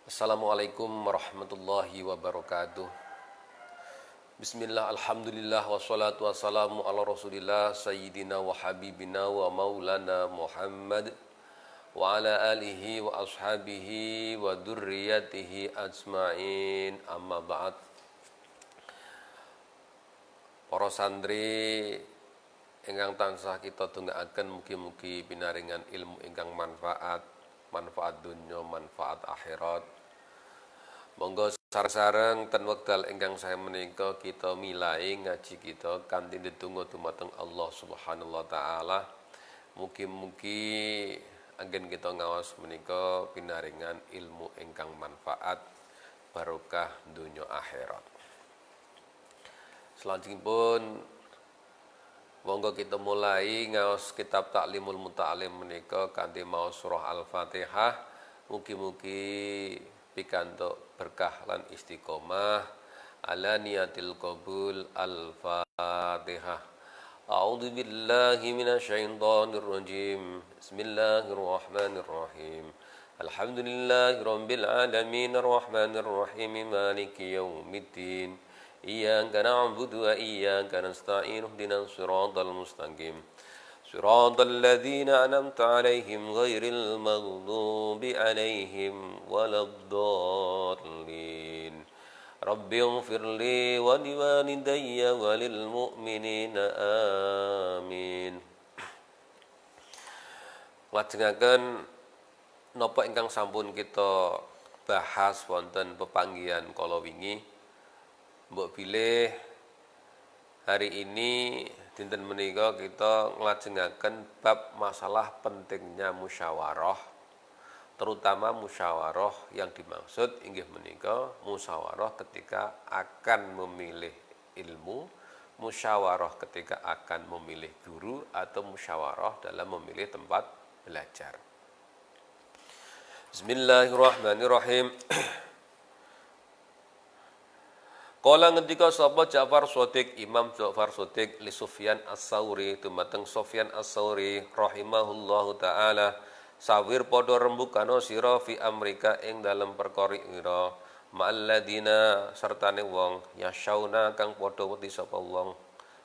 Assalamualaikum warahmatullahi wabarakatuh. Bismillah, alhamdulillah, wassalatu wassalamu ala rasulillah sayyidina wa habibina wa maulana Muhammad wa ala alihi wa ashabihi wa durriyatihi ajma'in, amma ba'd. Para santri ingkang tansah kita dongaaken mugi-mugi pinaringan ilmu ingkang manfaat dunya, manfaat akhirat. Monggo sareng-sareng ten wekdal ingkang saya menika kita milai ngaji kita kanthi ndedonga dumateng Allah Subhanahu wa taala. Mugi-mugi anggen kita ngaos menika pinaringan ilmu ingkang manfaat barokah dunya akhirat. Selanjutipun monggo kita mulai ngaos kitab Ta'limul Muta'alim menika kanthi maos surah Al-Fatihah. Mugi-mugi pikantuk berkah lan istiqomah ala niyatil qabul. Al-Fatihah. A'udzu billahi minasyaitonir rajim. Bismillahirrahmanirrahim. Alhamdulillahirabbil alamin arrahmanir rahim maliki yaumiddin. Iyyaka na'budu wa iyyaka nasta'in ihdinas siratal mustaqim. Siratal ladzina an'amta 'alaihim ghairil maghdubi 'alaihim waladdallin. Rabbighfirli wa liwalidayya wa lil mu'minina amin. Lajengaken napa ingkang sampun kita bahas wonten pepanggihan kala wingi, mbok bilih hari ini dinten menika kita nglajengaken bab masalah pentingnya musyawarah, terutama musyawarah yang dimaksud inggih menika musyawarah ketika akan memilih ilmu, musyawarah ketika akan memilih guru, atau musyawarah dalam memilih tempat belajar. Bismillahirrahmanirrahim. Kala ngendika sapa Ja'far Shadiq, Imam Ja'far Shadiq li Sufyan As-Tsauri, dumateng Sufyan As-Tsauri rahimahullahu taala, sawir padha rembukana sira fi amrika ing dalem perkara ira ma'alladina sartane wong yasyauna kang padha wedi sapa wong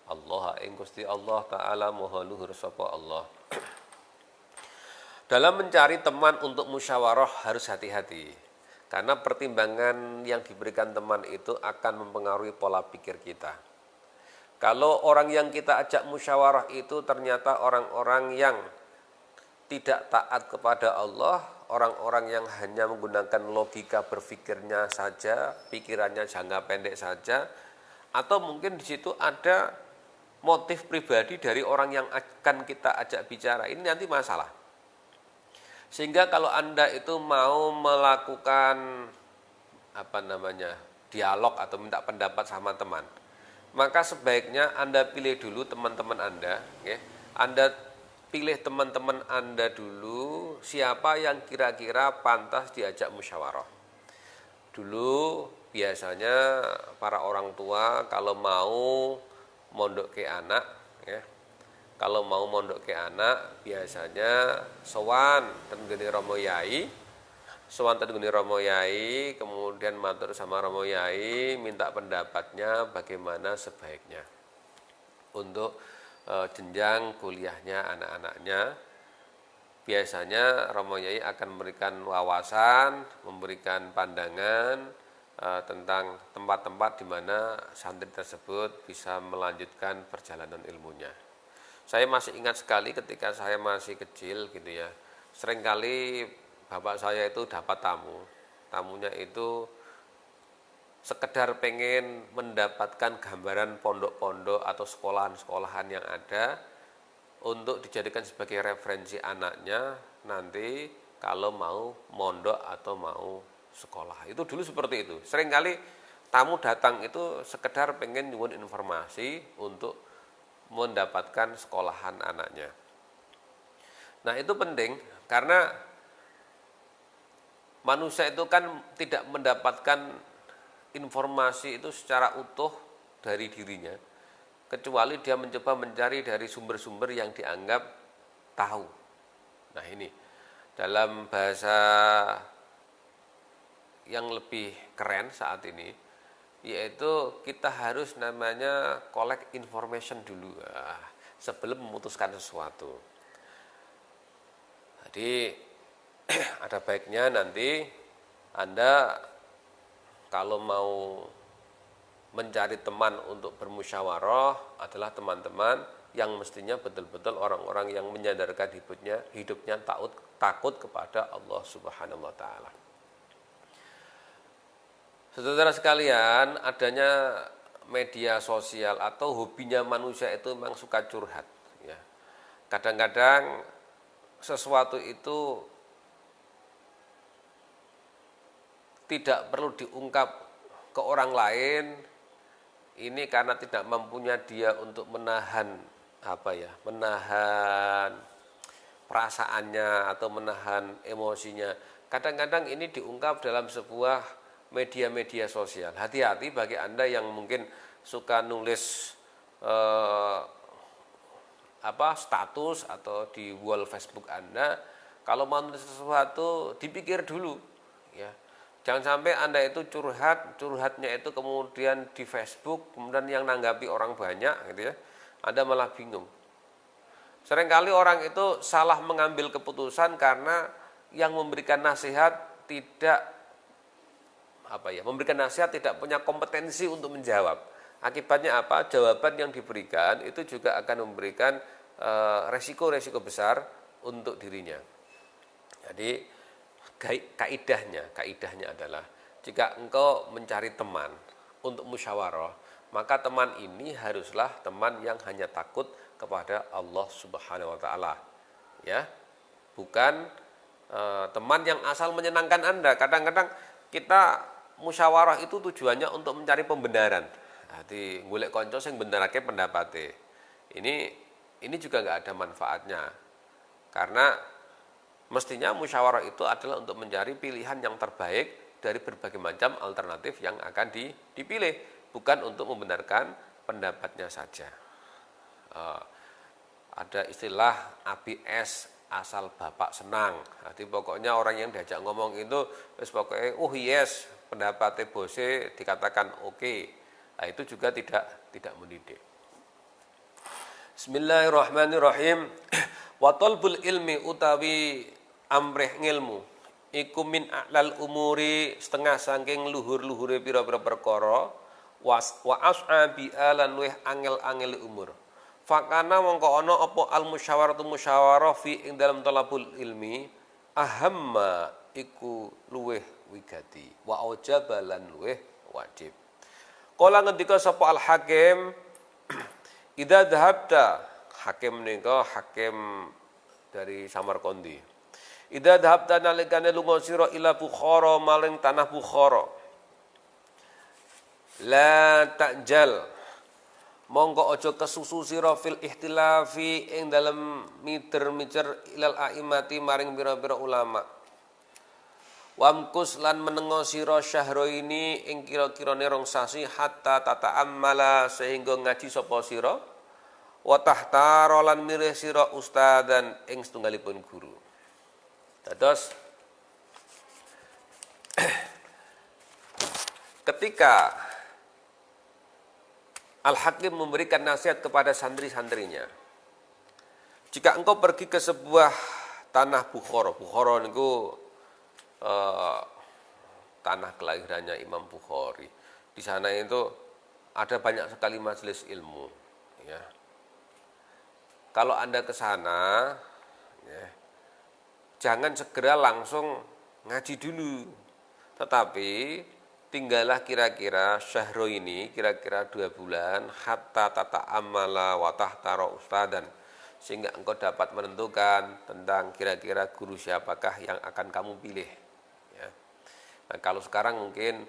Allah ing Gusti Allah taala maha luhur sapa Allah. Dalam mencari teman untuk musyawarah harus hati-hati. Karena pertimbangan yang diberikan teman itu akan mempengaruhi pola pikir kita. Kalau orang yang kita ajak musyawarah itu ternyata orang-orang yang tidak taat kepada Allah, orang-orang yang hanya menggunakan logika berpikirnya saja, pikirannya jangka pendek saja, atau mungkin di situ ada motif pribadi dari orang yang akan kita ajak bicara, ini nanti masalah. Sehingga kalau Anda itu mau melakukan dialog atau minta pendapat sama teman, maka sebaiknya Anda pilih dulu teman-teman Anda, ya. Anda pilih teman-teman Anda dulu siapa yang kira-kira pantas diajak musyawarah. Dulu biasanya para orang tua kalau mau mondok ke anak, ya, kalau mau mondok ke anak biasanya sowan ten geni Romo Yai, kemudian matur sama Romo Yai minta pendapatnya bagaimana sebaiknya untuk jenjang kuliahnya anak-anaknya. Biasanya Romo Yai akan memberikan wawasan, memberikan pandangan tentang tempat-tempat di mana santri tersebut bisa melanjutkan perjalanan ilmunya. Saya masih ingat sekali ketika saya masih kecil gitu ya, seringkali bapak saya itu dapat tamunya itu sekedar pengen mendapatkan gambaran pondok-pondok atau sekolahan-sekolahan yang ada untuk dijadikan sebagai referensi anaknya nanti kalau mau mondok atau mau sekolah. Itu dulu seperti itu. Seringkali tamu datang itu sekedar pengen nyuwun informasi untuk mendapatkan sekolahan anaknya. Nah, itu penting karena manusia itu kan tidak mendapatkan informasi itu secara utuh dari dirinya, kecuali dia mencoba mencari dari sumber-sumber yang dianggap tahu. Nah, ini dalam bahasa yang lebih keren saat ini, yaitu kita harus namanya collect information dulu sebelum memutuskan sesuatu. Jadi ada baiknya nanti Anda kalau mau mencari teman untuk bermusyawarah adalah teman-teman yang mestinya betul-betul orang-orang yang menyadarkan hidupnya takut kepada Allah Subhanahu wa taala. Saudara sekalian, adanya media sosial atau hobinya manusia itu memang suka curhat ya. Kadang-kadang sesuatu itu tidak perlu diungkap ke orang lain, ini karena tidak mampunya dia untuk menahan perasaannya atau menahan emosinya. Kadang-kadang ini diungkap dalam sebuah media-media sosial. Hati-hati bagi Anda yang mungkin suka nulis status atau di wall Facebook Anda, kalau mau nulis sesuatu dipikir dulu ya. Jangan sampai Anda itu curhatnya itu kemudian di Facebook, kemudian yang nanggapi orang banyak gitu ya. Anda malah bingung. Seringkali orang itu salah mengambil keputusan karena yang memberikan nasihat tidak punya kompetensi untuk menjawab. Akibatnya apa? Jawaban yang diberikan itu juga akan memberikan resiko-resiko besar untuk dirinya. Jadi kaidahnya adalah jika engkau mencari teman untuk musyawarah, maka teman ini haruslah teman yang hanya takut kepada Allah Subhanahu wa taala. Ya. Bukan teman yang asal menyenangkan Anda. Kadang-kadang kita musyawarah itu tujuannya untuk mencari pembenaran. Jadi golek kanca sing benarake pendapate. Ini juga enggak ada manfaatnya. Karena mestinya musyawarah itu adalah untuk mencari pilihan yang terbaik dari berbagai macam alternatif yang akan dipilih, bukan untuk membenarkan pendapatnya saja. Ada istilah ABS, asal bapak senang. Jadi pokoknya orang yang diajak ngomong itu pokoknya yes, pendapatnya bose dikatakan oke. Nah, itu juga tidak mendidik. Bismillahirrahmanirrahim. Wa talbul ilmi utawi amrih ngilmu iku min a'lal umuri, setengah saking luhur-luhure pira-pira perkara, wa as'abi alan luweh angel-angel umur. Fakana mongko ana apa al musyawarah fi ing dalam talabul ilmi ahamma iku luweh wigati wa aujabalan luweh wajib. Kala ngendika sapa al hakim idza dhahabta, hakim nika hakim dari Samarkandi. Idza dhahabta nalikane lunga sira ila Bukhara maring tanah Bukhara, la ta'jal monggo aja kesusu sira fil ihtilafi ing dalem mider-mider ilal aimati maring pira-pira ulama. Wamkus lan menengo sira syahro ini ing kira-kirane rong sasi hatta tata'ammala sehingga ngaji sapa sira wa tahtara lan milih sira ustadan ing setunggalipun guru. Dados ketika Al-Hakim memberikan nasihat kepada santri-santrinya, jika engkau pergi ke sebuah tanah Bukhara niku tanah kelahirannya Imam Bukhari. Di sana itu ada banyak sekali majelis ilmu. Ya. Kalau Anda ke sana, ya, jangan segera langsung ngaji dulu, tetapi tinggallah kira-kira syahro ini, kira-kira 2 bulan, hatta tata amala wa tahtara ustadan, sehingga engkau dapat menentukan tentang kira-kira guru siapakah yang akan kamu pilih. Ya. Nah, kalau sekarang mungkin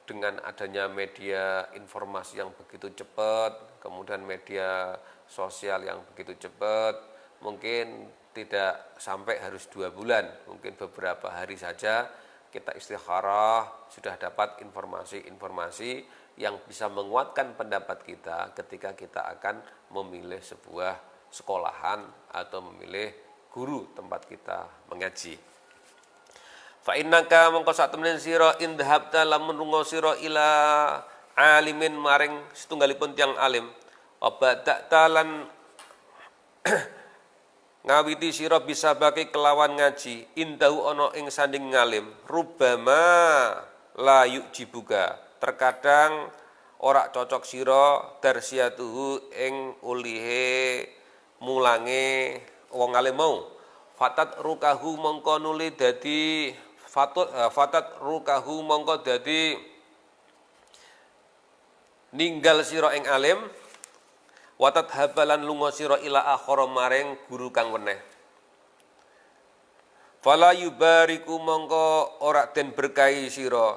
dengan adanya media informasi yang begitu cepat, kemudian media sosial yang begitu cepat, mungkin tidak sampai harus 2 bulan, mungkin beberapa hari saja kita istikharah sudah dapat informasi-informasi yang bisa menguatkan pendapat kita ketika kita akan memilih sebuah sekolahan atau memilih guru tempat kita mengaji. Fa innaka mongko sak temen sira indhabta lamun lunga sira ila alimin maring setunggalipun tiyang alim. Wa bada'ta lan ngawiti sira bisa baki kelawan ngaji indahu ana ing sanding ngalim rubama la yujibuka terkadang ora cocok sira darsiatuhu ing ulihe mulange wong alim mau fatat rukahu mongko nuli dadi fatat rukahu mongko dadi ninggal sira ing alim watat habalan lunga sira ila akhara maring guru kang weneh fala yubariku mongko ora den berkahi sira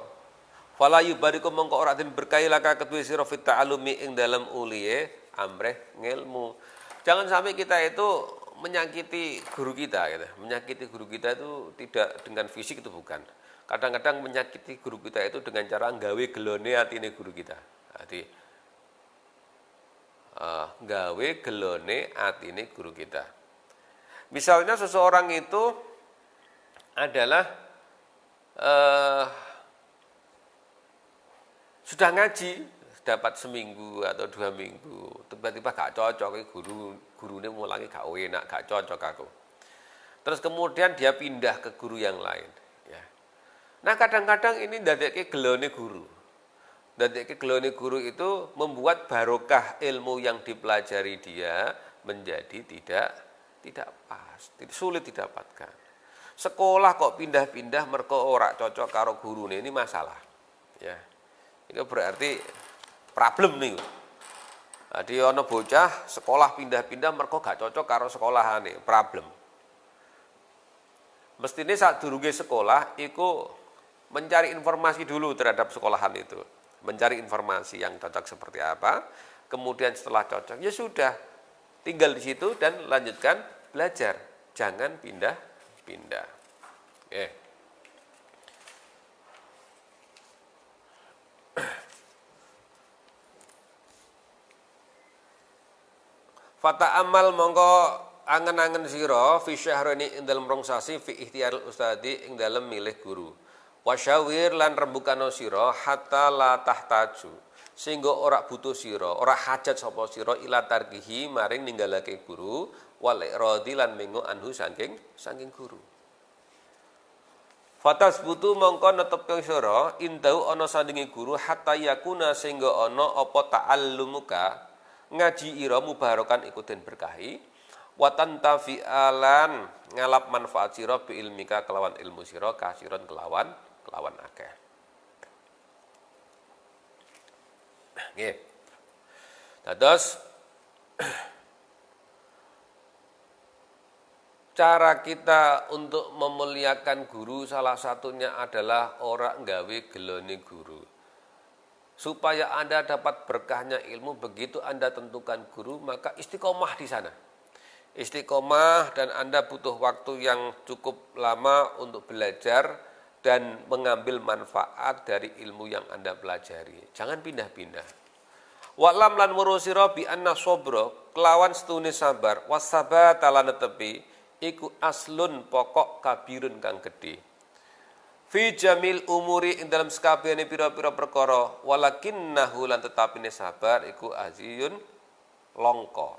fala yubariku mongko ora den berkahi laka kedue sira fit ta'allumi ing dalem uliye amreh ngilmu. Jangan sampai kita itu menyakiti guru kita gitu. Menyakiti guru kita itu tidak dengan fisik, itu bukan. Kadang-kadang menyakiti guru kita itu dengan cara nggawe gelone atine guru kita. Jadi gawe gelone atine guru kita. Misalnya seseorang itu adalah sudah ngaji dapat seminggu atau 2 minggu, tiba-tiba gak cocok gurunya mulangi gak enak, gak cocok aku. Terus kemudian dia pindah ke guru yang lain. Ya. Nah kadang-kadang ini ndadekke gelone guru. Ndadekke gelone guru itu membuat barokah ilmu yang dipelajari dia menjadi tidak pas, sulit didapatkan. Sekolah kok pindah-pindah mergo ora cocok karo gurune, ini masalah. Ya. Itu berarti problem nih. Jadi ana bocah sekolah pindah-pindah mergo gak cocok karo sekolahane, problem. Mestine sadurunge sekolah iku mencari informasi dulu terhadap sekolahan itu. Mencari informasi yang cocok seperti apa, kemudian setelah cocok ya sudah, tinggal di situ dan lanjutkan belajar. Jangan pindah-pindah. Oke. Fata amal mongko angen-angen sira fi syahrani ing dalem rong sasi fi ikhtiyarul ustadi ing dalem milih guru. Wasyawir lan rembukana sira hatta la tahtaju sehingga ora butuh sira, ora hajat sapa sira ila tarkihi maring ninggalake guru wal iradi lan mengo anhu saking guru. Fatas butuh mongko netepke sira indau ana sandinge guru hatta yakuna sehingga ana apa ta'allumuka ngaji ira mubarokan iku den berkahi wa tantafi'alan ngalap manfaat sira bi ilmika kelawan ilmu sira kasiron kelawan akeh. Nggih. Dados cara kita untuk memuliakan guru salah satunya adalah ora nggawe gelone guru. Supaya Anda dapat berkahnya ilmu, begitu Anda tentukan guru, maka istiqomah di sana. Istiqomah dan Anda butuh waktu yang cukup lama untuk belajar dan mengambil manfaat dari ilmu yang Anda pelajari. Jangan pindah-pindah. Wa'lam lan murusira bi anna sabra kelawan setune sabar wasabata lan netepi iku aslun pokok kabirun kang gedhe. Fi jamil umuri ing dalam sekabehane pira-pira perkara walakinnahu lan tetapine sabar iku aziyun longko.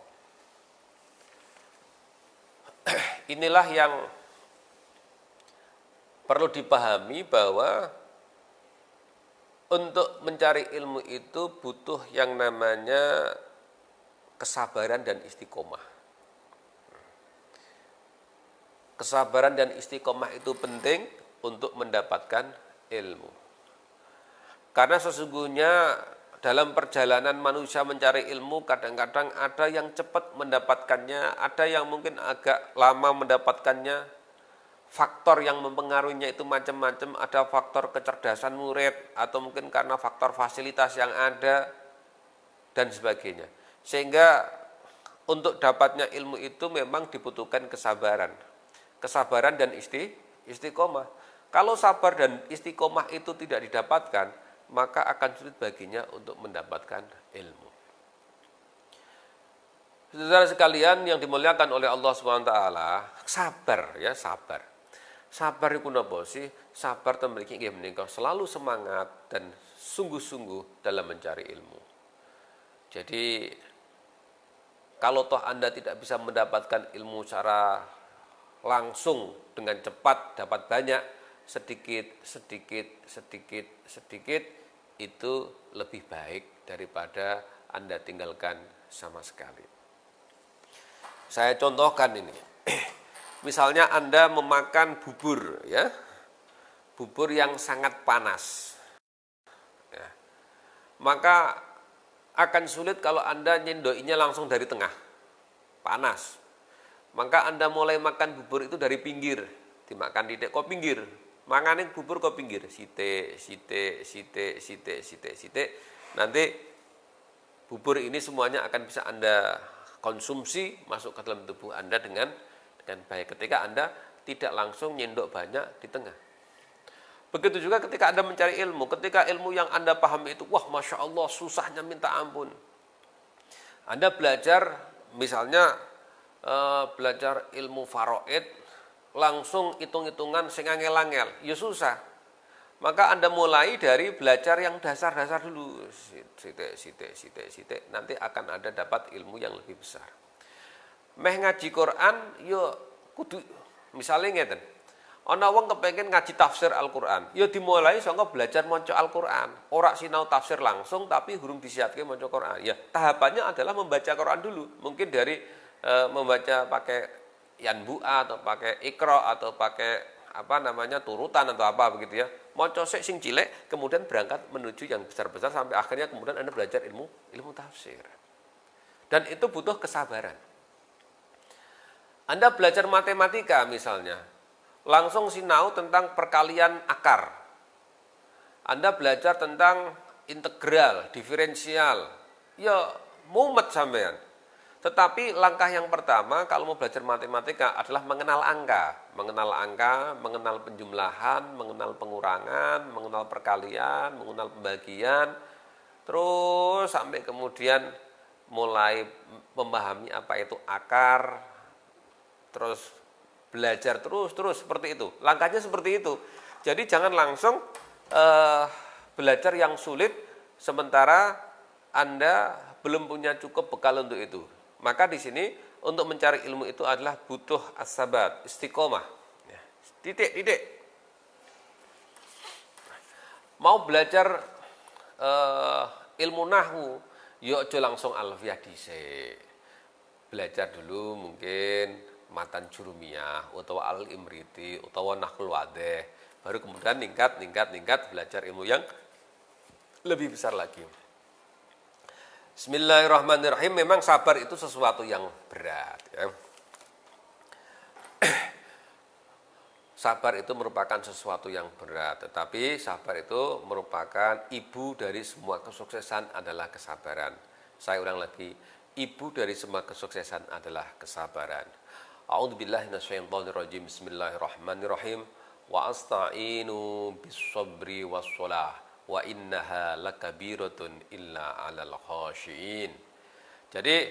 Inilah yang perlu dipahami bahwa untuk mencari ilmu itu butuh yang namanya kesabaran dan istiqomah. Kesabaran dan istiqomah itu penting untuk mendapatkan ilmu. Karena sesungguhnya dalam perjalanan manusia mencari ilmu kadang-kadang ada yang cepat mendapatkannya, ada yang mungkin agak lama mendapatkannya. Faktor yang mempengaruhinya itu macam-macam, ada faktor kecerdasan murid atau mungkin karena faktor fasilitas yang ada dan sebagainya. Sehingga untuk dapatnya ilmu itu memang dibutuhkan kesabaran. Kesabaran dan istiqomah. Kalau sabar dan istiqomah itu tidak didapatkan, maka akan sulit baginya untuk mendapatkan ilmu. Saudara sekalian yang dimuliakan oleh Allah SWT, sabar ya, sabar. Sabar iku napa sih? Sabar temriki nggih menika selalu semangat dan sungguh-sungguh dalam mencari ilmu. Jadi kalau toh Anda tidak bisa mendapatkan ilmu secara langsung dengan cepat dapat banyak, sedikit itu lebih baik daripada Anda tinggalkan sama sekali. Saya contohkan ini. Misalnya Anda memakan bubur, ya, bubur yang sangat panas, ya, maka akan sulit kalau Anda nyendokinya langsung dari tengah, panas. Maka Anda mulai makan bubur itu dari pinggir, dimakan titik kok pinggir, manganin bubur kok pinggir, sitik. Nanti bubur ini semuanya akan bisa Anda konsumsi masuk ke dalam tubuh Anda dengan baik ketika Anda tidak langsung nyendok banyak di tengah. Begitu juga ketika Anda mencari ilmu, ketika ilmu yang Anda pahami itu, wah Masya Allah susahnya minta ampun. Anda belajar, misalnya belajar ilmu faraid, langsung hitung-hitungan sing angel-angel, ya susah. Maka Anda mulai dari belajar yang dasar-dasar dulu, sitik, nanti akan Anda dapat ilmu yang lebih besar. Meh ngaji Quran, yo kudu, misalnya ngeten, ana wong kepengen ngaji tafsir Al-Qur'an, ya dimulai saka belajar maca Al-Qur'an. Ora sinau tafsir langsung tapi hurung disiapke maca Qur'an. Ya, tahapannya adalah membaca Qur'an dulu. Mungkin dari membaca pakai yanbu'a atau pakai Iqra atau pakai turutan atau apa begitu ya. Maca sik sing cilik, kemudian berangkat menuju yang besar-besar sampai akhirnya kemudian Anda belajar ilmu tafsir. Dan itu butuh kesabaran. Anda belajar matematika misalnya, langsung sinau tentang perkalian akar. Anda belajar tentang integral, diferensial. Ya, mumet sampean. Tetapi langkah yang pertama kalau mau belajar matematika adalah mengenal angka. Mengenal penjumlahan, mengenal pengurangan, mengenal perkalian, mengenal pembagian. Terus sampai kemudian mulai memahami apa itu akar. Terus belajar terus seperti itu. Langkahnya seperti itu. Jadi jangan langsung belajar yang sulit sementara Anda belum punya cukup bekal untuk itu. Maka di sini untuk mencari ilmu itu adalah butuh as-sabat, istiqomah. Titik. Mau belajar ilmu nahwu, yuk aja langsung alfiah dhisik. Belajar dulu mungkin matan jurumiyah utawa al-imriti utawa nahwul wadih, baru kemudian ningkat belajar ilmu yang lebih besar lagi. Bismillahirrahmanirrahim. Memang sabar itu sesuatu yang berat, ya. Sabar itu merupakan sesuatu yang berat, tetapi sabar itu merupakan ibu dari semua kesuksesan adalah kesabaran. Saya ulang lagi, ibu dari semua kesuksesan adalah kesabaran. A'udzubillahi minasyaitonirrajim. Bismillahirrahmanirrahim. Wa asta'inu bis-sabri was-shalah wa innaha lakabiratun illa 'alal khashiin. Jadi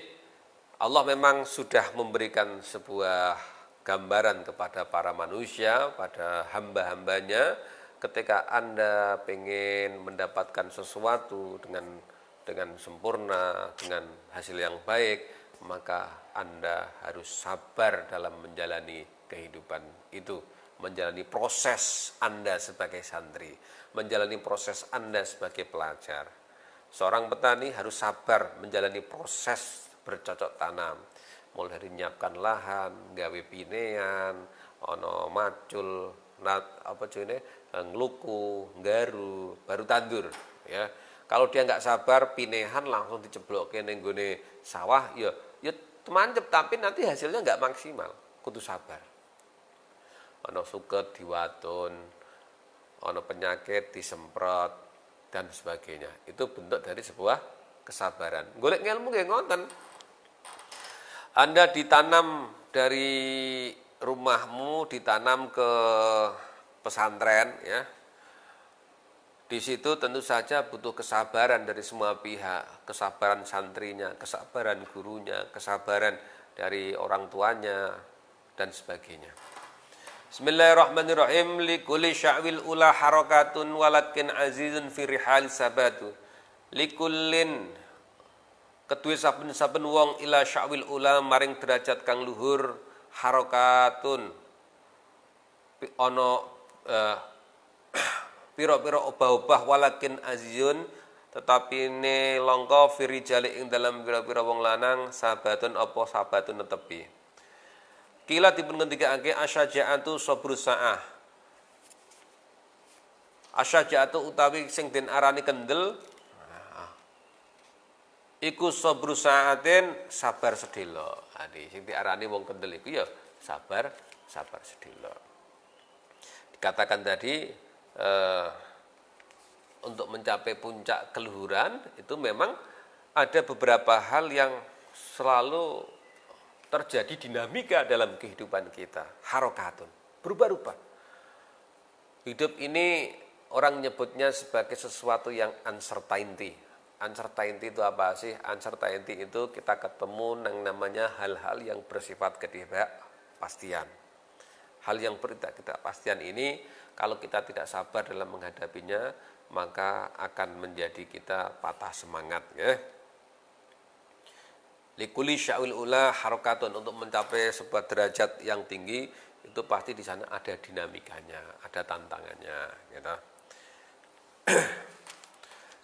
Allah memang sudah memberikan sebuah gambaran kepada para manusia, pada hamba-hambanya, ketika Anda pengen mendapatkan sesuatu dengan sempurna, dengan hasil yang baik, maka Anda harus sabar dalam menjalani kehidupan itu, menjalani proses Anda sebagai santri, menjalani proses Anda sebagai pelajar. Seorang petani harus sabar menjalani proses bercocok tanam, mulai dari menyiapkan lahan, gawe pinean, ono macul, ngluku, nggaru, baru tandur, ya. Kalau dia nggak sabar, pinehan langsung diceblokke ning gone sawah, ya mancep, tapi nanti hasilnya nggak maksimal. Kudu sabar. Ono suket diwatun, ono penyakit disemprot dan sebagainya. Itu bentuk dari sebuah kesabaran. Golek ilmu nggih ngoten. Anda ditanam dari rumahmu, ditanam ke pesantren, ya. Di situ tentu saja butuh kesabaran dari semua pihak, kesabaran santrinya, kesabaran gurunya, kesabaran dari orang tuanya, dan sebagainya. Bismillahirrahmanirrahim. Likulli sya'wil ula harakatun walakin azizun fi rihal sabatu. Likullin kedue saben-saben wong ila sya'wil ula maring derajat kang luhur harakatun ana pira-pira obah-obah walakin azizun tetapi ne langka firijali ing dalam pira-pira wong lanang sabatun apa sabatun netepi. Kila dipun ngendikake asyaja'atu sabru sa'ah. Asyaja'atu utawi sing den arani kendel iku sabru sa'atin sabar sedhela. Adi sing diarani wong kendel iku ya sabar sedhela. Dikatakan tadi untuk mencapai puncak keluhuran itu memang ada beberapa hal yang selalu terjadi dinamika dalam kehidupan kita, harokatun, berubah-ubah. Hidup ini orang nyebutnya sebagai sesuatu yang uncertainty. Uncertainty itu apa sih? Uncertainty itu kita ketemu yang namanya hal-hal yang bersifat ketidakpastian. Hal yang ketidakpastian ini kalau kita tidak sabar dalam menghadapinya, maka akan menjadi kita patah semangat, ya. Likuli sya'wil ula harakatun, untuk mencapai sebuah derajat yang tinggi itu pasti di sana ada dinamikanya, ada tantangannya, gitu.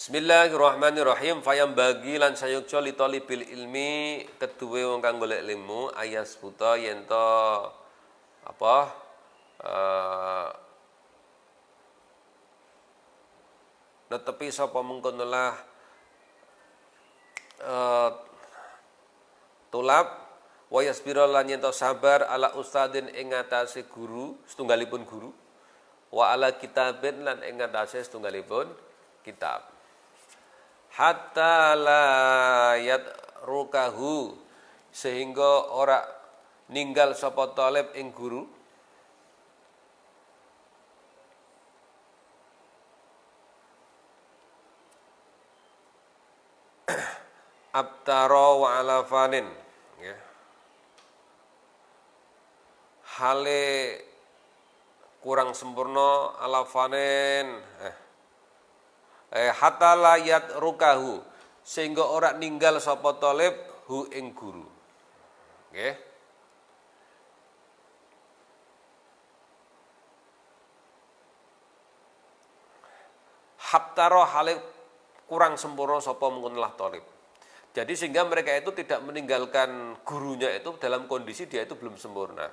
Bismillahirrahmanirrahim. Fayam bagi lan sayukjo li talibil ilmi kedue wong kang golek ilmu ayas buta yen to apa netepi sapa mengkono lah tulab wa yasbira lan yen sabar ala ustadin ing atase guru setunggalipun guru wa ala kitabin lan ing atase setunggalipun kitab hatta la yatrukahu sehingga ora ninggal sapa talib ing guru abtara wa ala fanin, ya. Hale kurang sempurna ala fanin hatta layat rukahu sehingga ora ninggal sapa talib hu ing guru, nggih. Habtaro hale kurang sempurna sapa mengkono talib. Jadi sehingga mereka itu tidak meninggalkan gurunya itu dalam kondisi dia itu belum sempurna.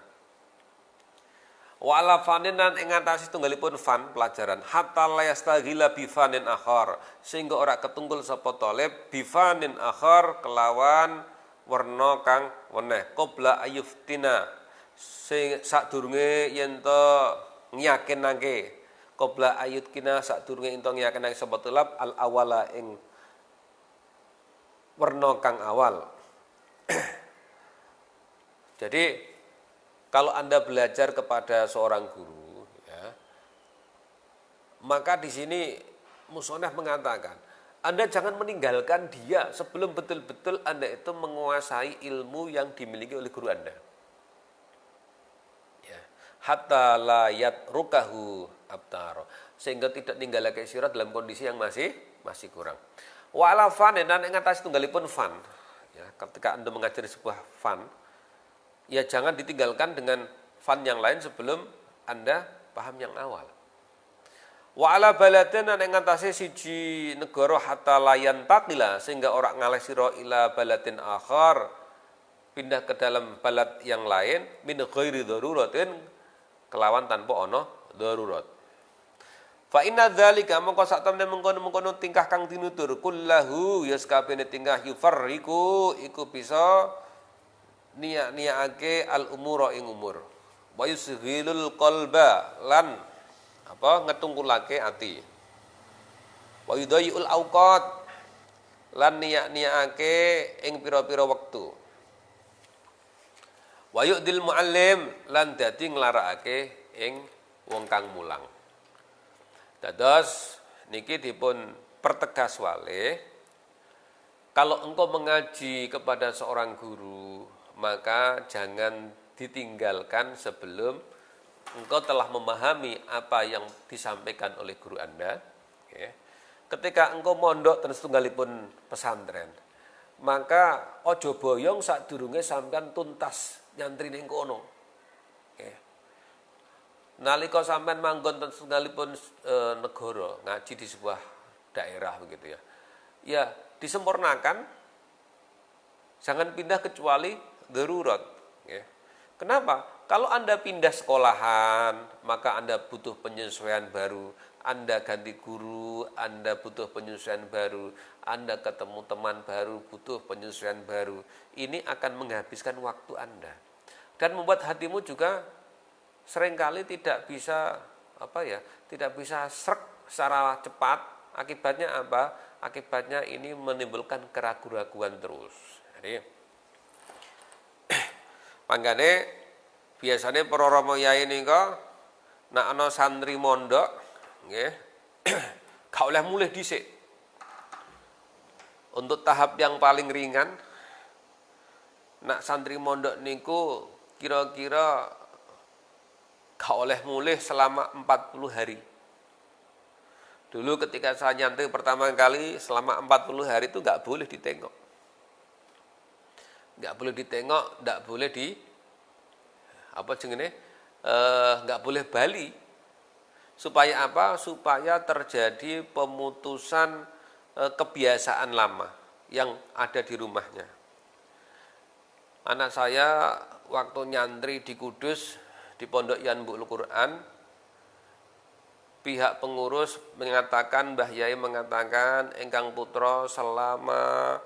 Wa ala fanin lan ing atase tunggalipun fan pelajaran hatta la yastaghila bi fanin akhar sehingga ora ketunggul sapa talib bi fanin akhar kelawan werna kang weneh qabla ayuftina sing sadurunge yen to nyakinake qabla ayutkina sadurunge ento nyakinake sapa talib al awala ing werna kang awal. Jadi kalau Anda belajar kepada seorang guru, ya, maka di sini musonaf mengatakan, Anda jangan meninggalkan dia sebelum betul-betul Anda itu menguasai ilmu yang dimiliki oleh guru Anda. Ya. Hatta la yatrukahu abtaro, sehingga tidak ninggalake sira dalam kondisi yang masih kurang. Wa ala fanin dan ing atas tunggalipun fan, ya, ketika Anda mengajari sebuah fan, ya jangan ditinggalkan dengan fan yang lain sebelum Anda paham yang awal. Wa ala baladin dan ing atase siji negara hatta layan taqila sehingga orang ngalih sira ila baladin akhar pindah ke dalam balad yang lain min ghairi daruratin kelawan tanpa ana darurat. Fa inna dzalika mongko sak temene mengkono tingkah kang tinutur kullahu ya sakabehane tingkah yufarriku iku bisa niat-niatake al umura ing umur. Wa yusghilul qalba lan apa ngetungkulake ati. Wa yudayul auqat lan niat-niatake ing pira-pira wektu. Wa yu'dil muallim lan dadi nglarakake ing wong kang mulang. Dados niki dipun pertegas wale, kalau engkau mengaji kepada seorang guru, maka jangan ditinggalkan sebelum engkau telah memahami apa yang disampaikan oleh guru Anda, ya. Ketika engkau mondok ten setunggalipun pesantren, maka ojo boyong sadurunge sampean tuntas nyantri ning kono. Ya. Nalika sampean manggon ten setunggalipun negara, ngaji di sebuah daerah begitu ya. Ya, disempurnakan, jangan pindah kecuali darurat. Ya. Kenapa? Kalau Anda pindah sekolahan, maka Anda butuh penyesuaian baru. Anda ganti guru, Anda butuh penyesuaian baru. Anda ketemu teman baru, butuh penyesuaian baru. Ini akan menghabiskan waktu Anda. Dan membuat hatimu juga seringkali tidak bisa tidak bisa srek secara cepat. Akibatnya apa? Akibatnya ini menimbulkan keraguan-keraguan terus. Jadi mangkane biasanya para rama yai nika nek ana santri mondok nggih gak oleh mulih dhisik. Untuk tahap yang paling ringan nek santri mondok niku kira-kira gak oleh mulih selama 40 hari. Dulu ketika saya nyantri pertama kali selama 40 hari itu gak boleh ditengok. Gak boleh ditengok, gak boleh gak boleh bali. Supaya apa? Supaya terjadi pemutusan kebiasaan lama yang ada di rumahnya. Anak saya waktu nyantri di Kudus di Pondok Yanbul Quran, pihak pengurus mengatakan, Mbah Yai mengatakan, engkang putra selama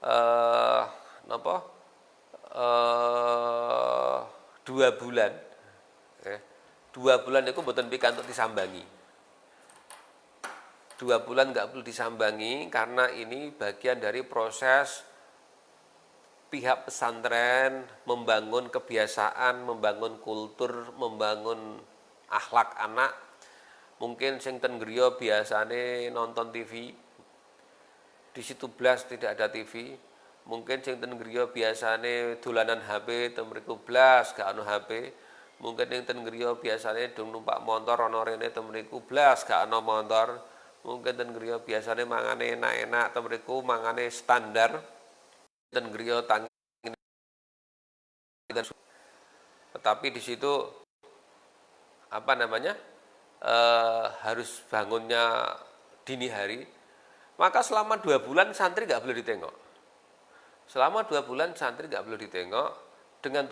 2 bulan. 2 bulan itu mboten pikantuk disambangi. 2 bulan nggak perlu disambangi karena ini bagian dari proses pihak pesantren membangun kebiasaan, membangun kultur, membangun akhlak anak. Mungkin sing ten griya biasane nonton TV, di situ blas tidak ada TV. Mungkin sing ten griya biasane dolanan HP, ten mriku blas gak ono HP. Mungkin yang ten griya biasane dong numpak motor ana rene ten mriku blas gak ono motor. Mungkin ten griya biasane mangane enak-enak ten mriku mangane standar. Ten griya tetapi di situ harus bangunnya dini hari. Maka selama 2 bulan santri nggak boleh ditengok. Selama 2 bulan santri nggak boleh ditengok dengan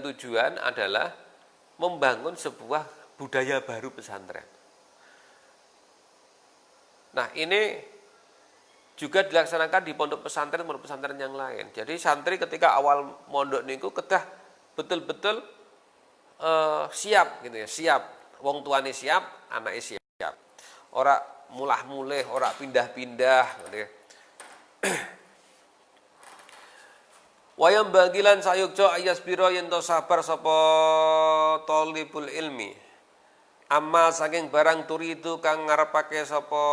tujuan adalah membangun sebuah budaya baru pesantren. Nah, ini juga dilaksanakan di pondok pesantren yang lain. Jadi santri ketika awal mondok niku kedah betul-betul siap gitu ya, siap. Wong tuane siap, anake siap. Ora mulah-mulih, ora pindah-pindah gitu ya. Wayam bagilan sayukjo ayasbiro yen to sabar sapa thalibul ilmi. Amma saking barang turi itu kang ngarepake sapa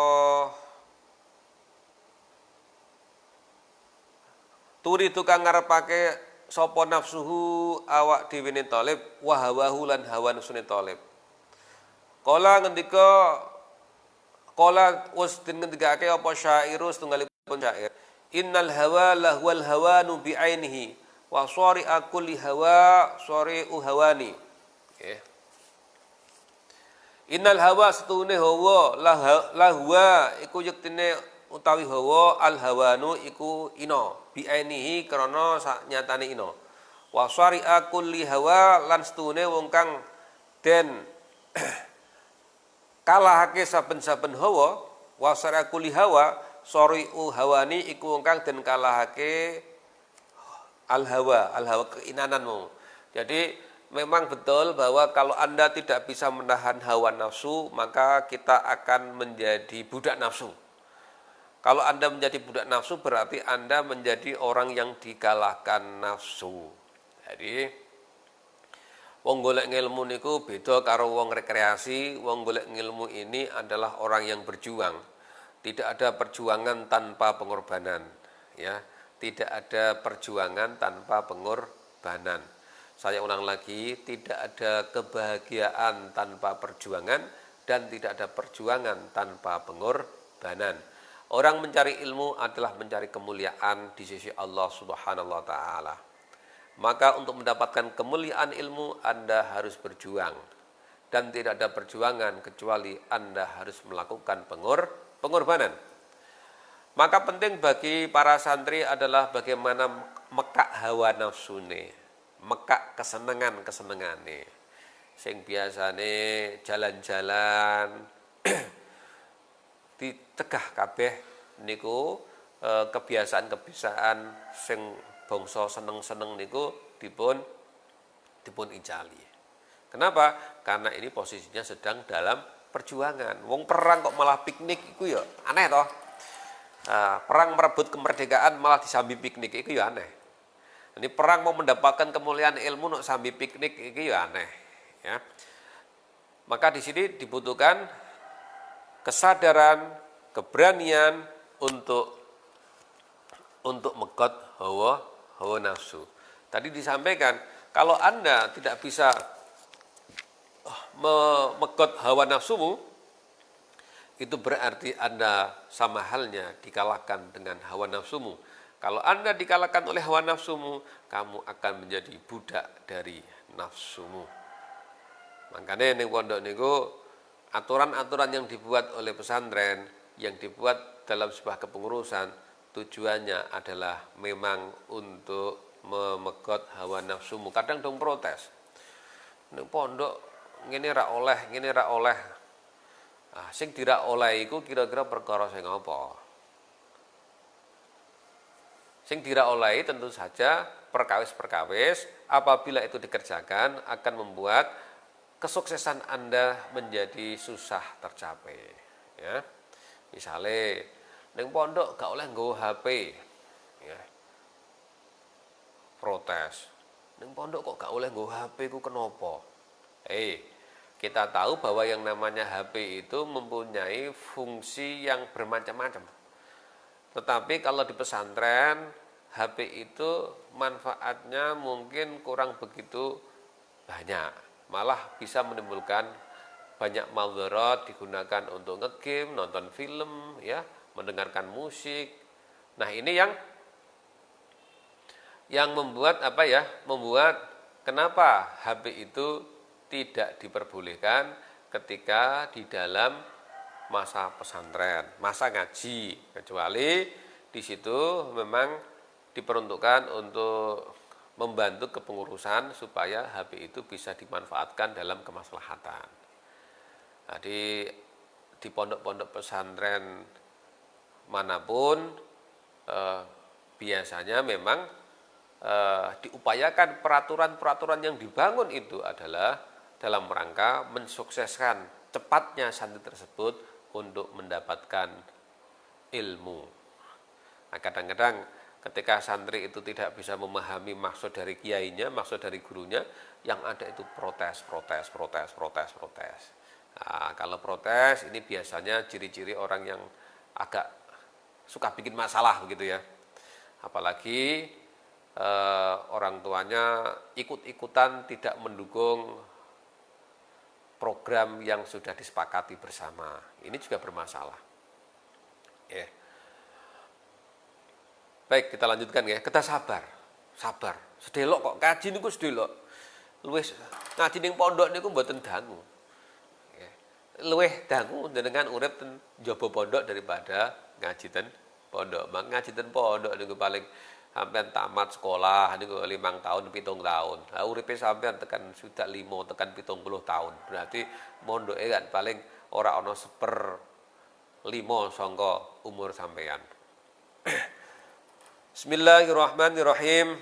turi tukang ngarepake sapa nafsuhu awak dhewe ne talib wa hawahu lan hawa nafsune talib. Kala wis ngendikake apa syairu setunggalipun syair. Innal hawa lahwal hawanu bi ainihi wa sari'a kulli hawa sari'u hawani. Nggih. Innal hawa setune hawa lahwa iku yektine utawi hawa al hawanu iku ina bi ainihi krana sak nyatane ina wa syari'a kulli hawa lan setune wong kang den kalahake saben-saben hawa wa syari'a kulli hawa syari'u hawani iku wong kang den kalahake al hawa keinginananmu. Jadi memang betul bahwa kalau Anda tidak bisa menahan hawa nafsu, maka kita akan menjadi budak nafsu. Kalau Anda menjadi budak nafsu berarti Anda menjadi orang yang dikalahkan nafsu. Jadi wong golek ngilmu niku beda karo wong rekreasi. Wong golek ngilmu ini adalah orang yang berjuang. Tidak ada perjuangan tanpa pengorbanan, ya. Tidak ada perjuangan tanpa pengorbanan. Saya ulang lagi, tidak ada kebahagiaan tanpa perjuangan dan tidak ada perjuangan tanpa pengorbanan. Orang mencari ilmu adalah mencari kemuliaan di sisi Allah Subhanahu wa taala. Maka untuk mendapatkan kemuliaan ilmu Anda harus berjuang. Dan tidak ada perjuangan kecuali Anda harus melakukan pengorbanan. Maka penting bagi para santri adalah bagaimana mekak hawa nafsune, mekak kesenengan-kesenengane. Sing biasane jalan-jalan dicegah kabeh niku kebiasaan-kebiasaan sing bangsa seneng-seneng niku dipun ijali. Kenapa? Karena ini posisinya sedang dalam perjuangan. Wong perang kok malah piknik iku ya aneh toh. Perang merebut kemerdekaan malah disambi piknik itu ya aneh. Ini perang mau mendapatkan kemuliaan ilmu nak sambi piknik itu ya aneh. Ya. Maka di sini dibutuhkan kesadaran, keberanian untuk megot hawa nafsu. Tadi disampaikan kalau Anda tidak bisa memegot hawa nafsumu, itu berarti Anda sama halnya dikalahkan dengan hawa nafsumu. Kalau Anda dikalahkan oleh hawa nafsumu, kamu akan menjadi budak dari nafsumu. Makanya ning pondok niku aturan-aturan yang dibuat oleh pesantren, yang dibuat dalam sebuah kepengurusan, tujuannya adalah memang untuk memegot hawa nafsumu. Kadang dong protes. Ning pondok ngene ra oleh. Sing dirak oleh iku kira-kira perkara sing apa? Sing dirak oleh tentu saja perkawis-perkawis apabila itu dikerjakan akan membuat kesuksesan Anda menjadi susah tercapai. Ya. Misalnya ning pondok gak oleh nggawa HP. Ya. Protes. Ning pondok kok gak oleh nggawa HP ku kenapa? Kita tahu bahwa yang namanya HP itu mempunyai fungsi yang bermacam-macam. Tetapi kalau di pesantren, HP itu manfaatnya mungkin kurang begitu banyak. Malah bisa menimbulkan banyak madharat, digunakan untuk nge-game, nonton film, ya, mendengarkan musik. Nah, ini yang membuat membuat kenapa HP itu tidak diperbolehkan ketika di dalam masa pesantren, masa ngaji, kecuali di situ memang diperuntukkan untuk membantu kepengurusan supaya HP itu bisa dimanfaatkan dalam kemaslahatan. Jadi di pondok-pondok pesantren manapun biasanya memang diupayakan peraturan-peraturan yang dibangun itu adalah dalam rangka mensukseskan cepatnya santri tersebut untuk mendapatkan ilmu. Nah, kadang-kadang ketika santri itu tidak bisa memahami maksud dari kiainya, maksud dari gurunya, yang ada itu protes. Nah, kalau protes ini biasanya ciri-ciri orang yang agak suka bikin masalah begitu ya. Apalagi orang tuanya ikut-ikutan tidak mendukung program yang sudah disepakati bersama. Ini juga bermasalah. Ya. Baik, kita lanjutkan ya. Kita sabar. Sedelok kok kaji niku sedelok. Luwih ngaji ning pondok niku mboten dangu. Ya. Luwih dangu jenengan urip ten njaba pondok daripada ngaji ten pondok. Ngaji ten pondok niku paling sampean tamat sekolah niku 5 tahun 7 tahun. Nah, uripe sampean tekan sudah 5 tekan 70 tahun. Berarti mondoke kan paling ora ana 1/5 sangka umur sampean. Bismillahirrahmanirrahim.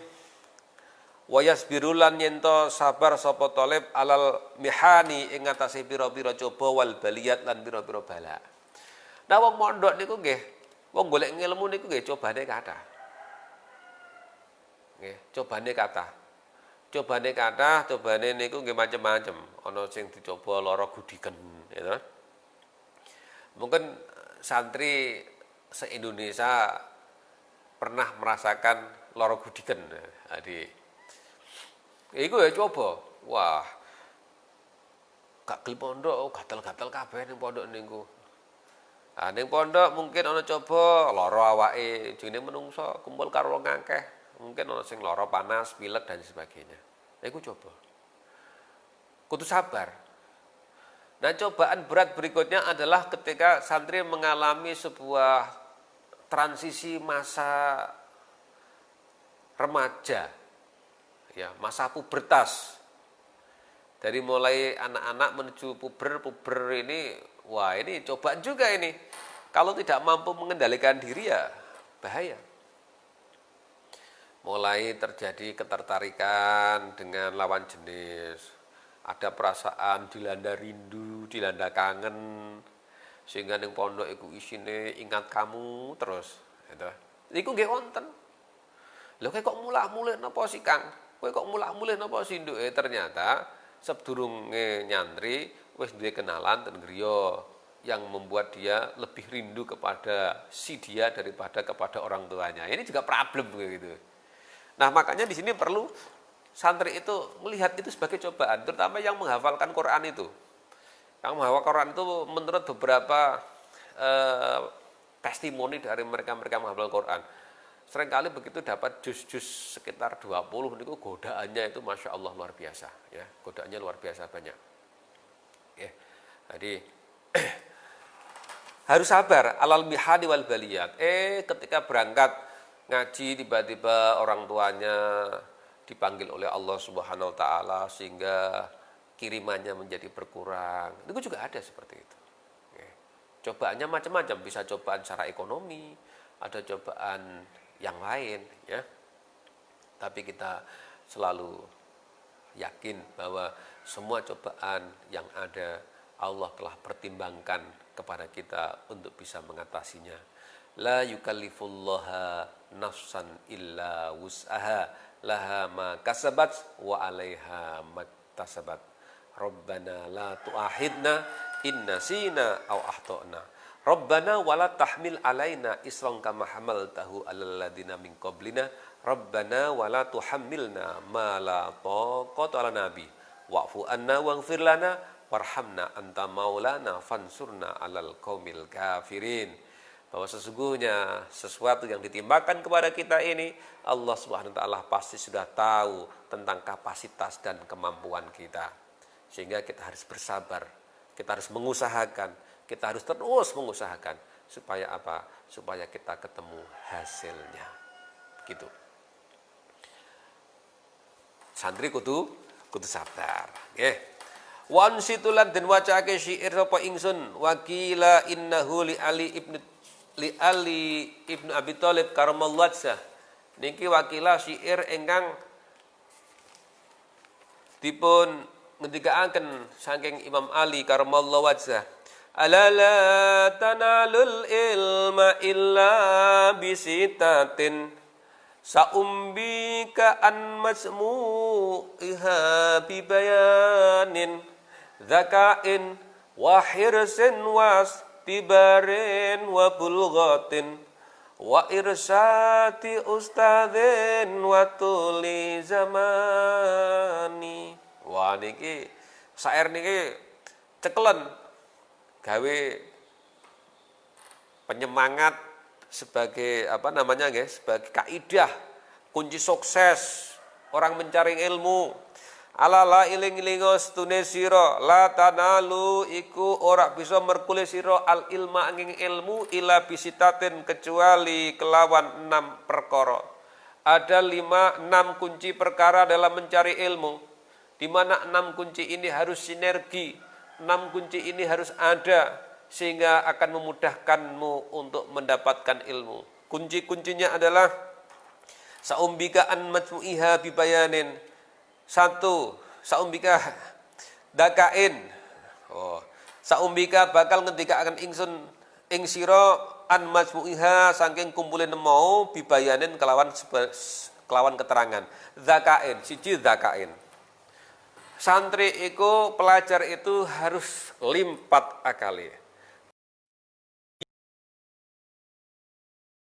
Wa yasbiru lan yento sabar sapa talib alal mihani ing atase pira-pira coba wal baliyat lan pira-pira bala. Nah wong mondok niku nggih, wong golek ilmu niku nggih cobane kathah. Cobane niku nggih macam-macam. Ana sing dicoba lara gudiken, ya. Mungkin santri se-Indonesia pernah merasakan lara gudiken. Jadi Iku ya coba. Wah, gak gelem pondok, gatel-gatel kabeh ning pondok niku. Ah ning pondok mungkin ana coba lara awake, jenenge menungso kumpul karo wong akeh, mungkin ana sing lara panas, pilek dan sebagainya. Iku coba. Kudu sabar. Nah, cobaan berat berikutnya adalah ketika santri mengalami sebuah transisi masa remaja, ya, masa pubertas. Dari mulai anak-anak menuju puber ini, wah ini cobaan juga ini. Kalau tidak mampu mengendalikan diri ya bahaya. Mulai terjadi ketertarikan dengan lawan jenis. Ada perasaan dilanda rindu, dilanda kangen. Sehingga ning pondok iku isine ingat kamu terus, gitu. Iku nggih wonten. Lho kok mulak-mulih napa sih Kang? Kowe kok mulak-mulih napa sih Nduk? Ternyata sedurunge nyantri wis duwe kenalan ten griya yang membuat dia lebih rindu kepada si dia daripada kepada orang tuanya. Ini juga problem gitu. Nah, makanya di sini perlu santri itu melihat itu sebagai cobaan, terutama yang menghafalkan Quran itu. Yang menghafal Quran itu menurut beberapa testimoni dari mereka-mereka menghafal Quran. Seringkali begitu dapat juz-juz sekitar 20 niku godaannya itu Masya Allah luar biasa, ya. Godaannya luar biasa banyak. Ya. Jadi harus sabar alal mihani wal baliyat. Ketika berangkat ngaji tiba-tiba orang tuanya dipanggil oleh Allah Subhanahu wa taala sehingga kirimannya menjadi berkurang. Itu juga ada seperti itu. Ya. Cobaannya macam-macam, bisa cobaan secara ekonomi, ada cobaan yang lain, ya. Tapi kita selalu yakin bahwa semua cobaan yang ada Allah telah pertimbangkan kepada kita untuk bisa mengatasinya. La yukallifullaha nafsan illa wus'aha laha ma kasabat wa 'alaiha maktasabat. Rabbana la tu'ahidna in nasina aw akhtana. Rabbana wala tahmil alaina isran kama hamaltahu alal ladina min qablina. Rabbana wala tuhammilna ma la taqata lana bi. Wa'fu anna waghfir lana warhamna anta maulana fansurna alal qaumil kafirin. Bahwa sesungguhnya sesuatu yang ditimbakan kepada kita ini Allah Subhanahu wa taala pasti sudah tahu tentang kapasitas dan kemampuan kita. Sehingga kita harus bersabar, kita harus mengusahakan, kita harus terus mengusahakan supaya apa? Supaya kita ketemu hasilnya. Gitu. Santri kudu sabar, nggih. Wan situlan den wacake syair sapa ingsun wakila innahu li Ali ibnu Abi Thalib karamallahu wajhah. Niki wakila syair ingkang dipun ngendikaaken saking Imam Ali karamallahu wajhah. Ala la tanalul ilma illa bisitatin saumbika an masmu'iha bibayanin zakain wa hirsin was tibarin wa bulghatin wa irsati ustadzin wa tuli zamani. Wah niki syair niki cekelen gawe penyemangat sebagai apa namanya guys, sebagai kaidah kunci sukses orang mencari ilmu. Alala iling-ilingo setune sira la tanalu iku ora bisa merkule sira al ilma angin ilmu ila bisitatin kecuali kelawan 6 perkara. Ada 6 kunci perkara dalam mencari ilmu, di mana 6 kunci ini harus sinergi, 6 kunci ini harus ada sehingga akan memudahkanmu untuk mendapatkan ilmu. Kunci-kuncinya adalah saumbika an majmu'iha bibayanin. 1. Saumbika dakain. Saumbika bakal ngendikaken ingsun ing sira an majmu'iha saking kumpulin mau bibayanin kelawan keterangan. Zakain, siji zakain. Santri iku pelajar itu harus limpat akali.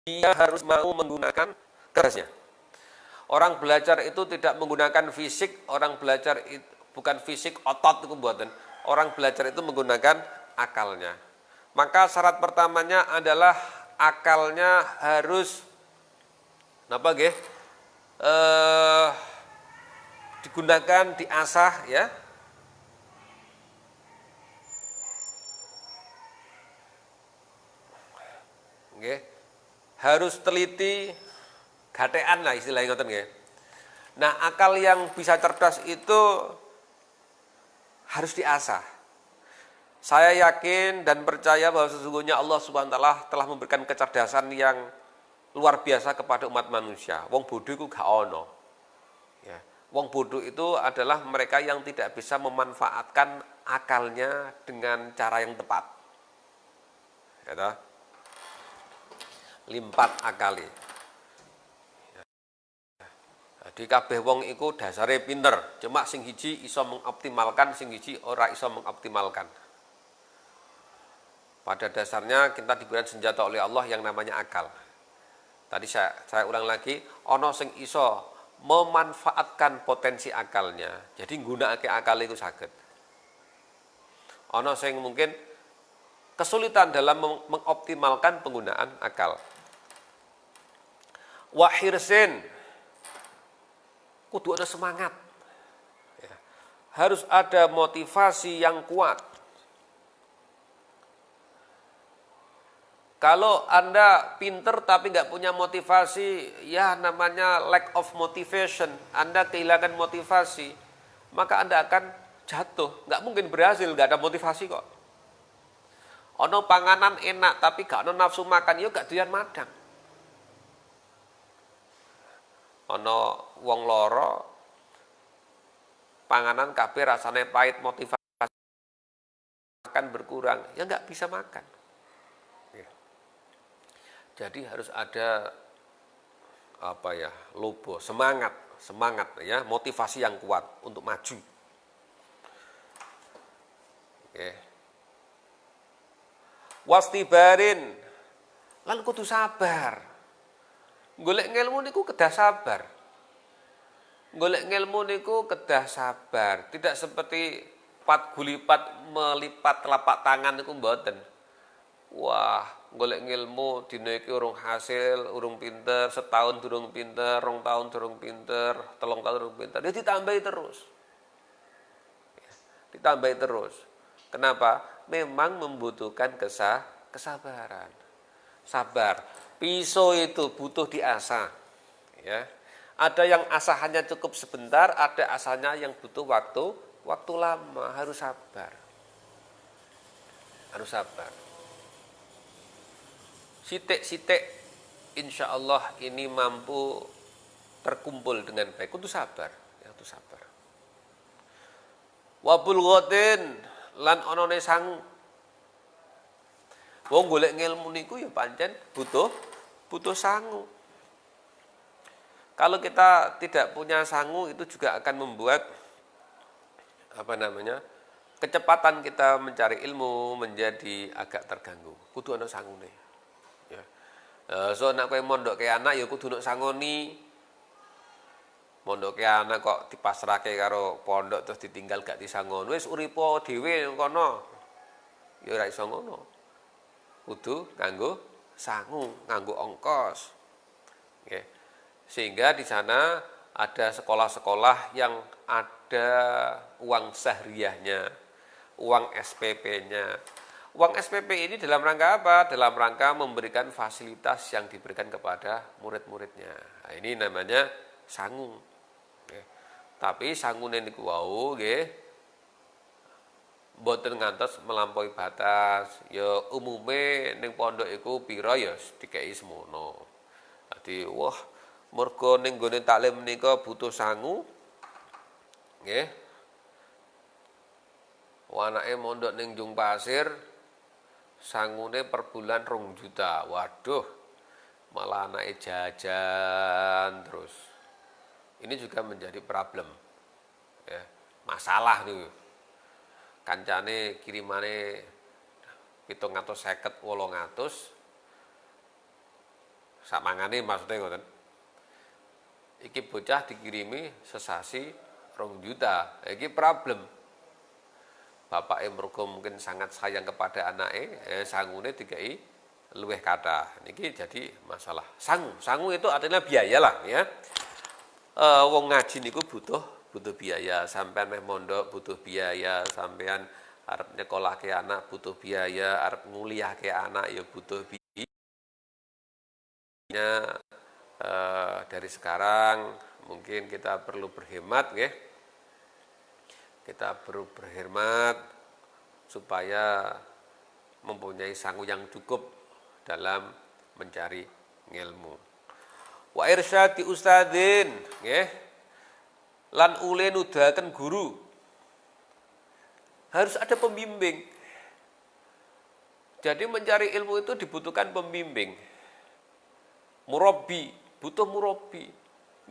Dia harus mau menggunakan kerasnya. Orang belajar itu tidak menggunakan fisik, orang belajar itu bukan fisik otot itu buatan. Orang belajar itu menggunakan akalnya. Maka syarat pertamanya adalah akalnya harus napa nggih? Digunakan, diasah ya. Nggih. Harus teliti, gatean lah istilahnya ngoten nggih. Nah, akal yang bisa cerdas itu harus diasah. Saya yakin dan percaya bahwa sesungguhnya Allah Subhanahu wa taala telah memberikan kecerdasan yang luar biasa kepada umat manusia. Wong bodoh itu gak ono. Ya. Wong bodoh itu adalah mereka yang tidak bisa memanfaatkan akalnya dengan cara yang tepat. Ya toh? Limpat akali. Jadi kabeh wong iku dasare pinter, cuma sing hiji iso mengoptimalkan, sing hiji ora iso mengoptimalkan. Pada dasarnya kita diberikan senjata oleh Allah yang namanya akal. Tadi saya ulang lagi, ono sing iso memanfaatkan potensi akalnya. Jadi nggunakake akal itu saged. Ono sing mungkin kesulitan dalam mengoptimalkan penggunaan akal. Wahirsin, kudu ada semangat. Ya. Harus ada motivasi yang kuat. Kalau Anda pinter tapi nggak punya motivasi, ya namanya lack of motivation. Anda kehilangan motivasi, maka Anda akan jatuh. Nggak mungkin berhasil, nggak ada motivasi kok. Ono panganan enak tapi gak ono nafsu makan, ya gak doyan madang. Ono wong loro, panganan kabeh rasane pahit, motivasi makan berkurang, ya nggak bisa makan. Jadi harus ada apa ya, lobo, semangat ya, motivasi yang kuat untuk maju. Oke. Wastibarin, lan kudu sabar. Golek ngelmu niku kedah sabar. Golek ngelmu niku kedah sabar, tidak seperti pat gulipat melipat telapak tangan niku mboten. Wah, golek ngilmu dina iki urung hasil, urung pinter, setahun durung pinter, 2 tahun durung pinter, 3 tahun durung pinter. Ya ditambahi terus. Ditambahi terus. Kenapa? Memang membutuhkan kesabaran. Sabar. Pisau itu butuh diasah. Ya. Ada yang asahannya cukup sebentar, ada asahnya yang butuh waktu lama, harus sabar. Harus sabar. Sitik-sitik insya Allah ini mampu terkumpul dengan baik. Untuk sabar, ya, untuk sabar. Wabul ghatin lan onone sangu. Wong golek ngilmu niku ya pancen butuh sangu. Kalau kita tidak punya sangu itu juga akan membuat kecepatan kita mencari ilmu menjadi agak terganggu. Kudu ana sangune. Ya. So nek kowe mondok ke anak ya kudu nek sangoni. Mondok ke anak kok dipasrahke karo pondok terus ditinggal gak disangon. Wis uripo dhewe kono. Ya ora iso ngono. Kudu nganggo sangu, nganggo ongkos. Nggih. Sehingga di sana ada sekolah-sekolah yang ada uang sahriyahnya, uang SPP-nya. Uang SPP ini dalam rangka apa? Dalam rangka memberikan fasilitas yang diberikan kepada murid-muridnya. Nah, ini namanya sangu. Oke. Tapi sangune niku wau nggih mboten ngantos melampaui batas. Ya umume ning pondok iku pira ya dikeki semono. Dadi wah mergo ning gone taklim menika butuh sangu. Nggih. Anake mondok ning Jung Pasir sangune per bulan 2 juta. Waduh, malah anake jajan terus. Ini juga menjadi problem. Ya, masalah nih. Kancane kirimane 750 800 sak mangane maksudnya ngoten. Iki bocah dikirimi sesasi 2 juta. Iki problem. Bapak mergo mungkin sangat sayang kepada anake, sangune dikai luwih kathah. Niki jadi masalah. Sangu itu artinya biaya lah ya. Wong ngaji niku butuh biaya, sampean meh mondok butuh biaya, sampean arep nyekolahke anak butuh biaya, arep nguliahke anak ya butuh biaya. Dari sekarang mungkin kita perlu berhemat nggih. Kita perlu berhemat supaya mempunyai sangu yang cukup dalam mencari ilmu. Wa irsyadi ustadzin nggih. Lan ule nudahaken guru. Harus ada pembimbing. Jadi mencari ilmu itu dibutuhkan pembimbing. Murabbi, butuh murabbi.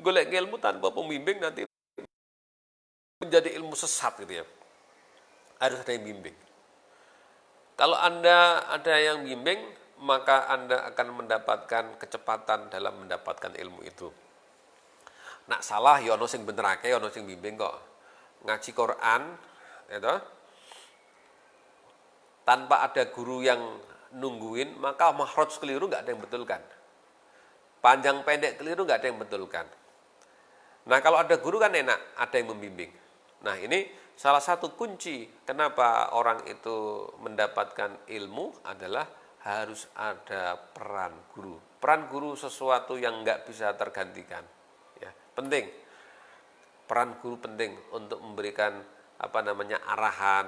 Golek ilmu tanpa pembimbing nanti menjadi ilmu sesat gitu ya. Harus ada yang bimbing. Kalau Anda ada yang bimbing, maka Anda akan mendapatkan kecepatan dalam mendapatkan ilmu itu. Nak salah ya ono sing benerake, ono sing bimbing kok. Ngaji Quran itu tanpa ada guru yang nungguin, maka makhraj keliru enggak ada yang betulkan. Panjang pendek keliru enggak ada yang betulkan. Nah, kalau ada guru kan enak, ada yang membimbing. Nah, ini salah satu kunci kenapa orang itu mendapatkan ilmu adalah harus ada peran guru. Peran guru sesuatu yang enggak bisa tergantikan. Ya, penting. Peran guru penting untuk memberikan arahan,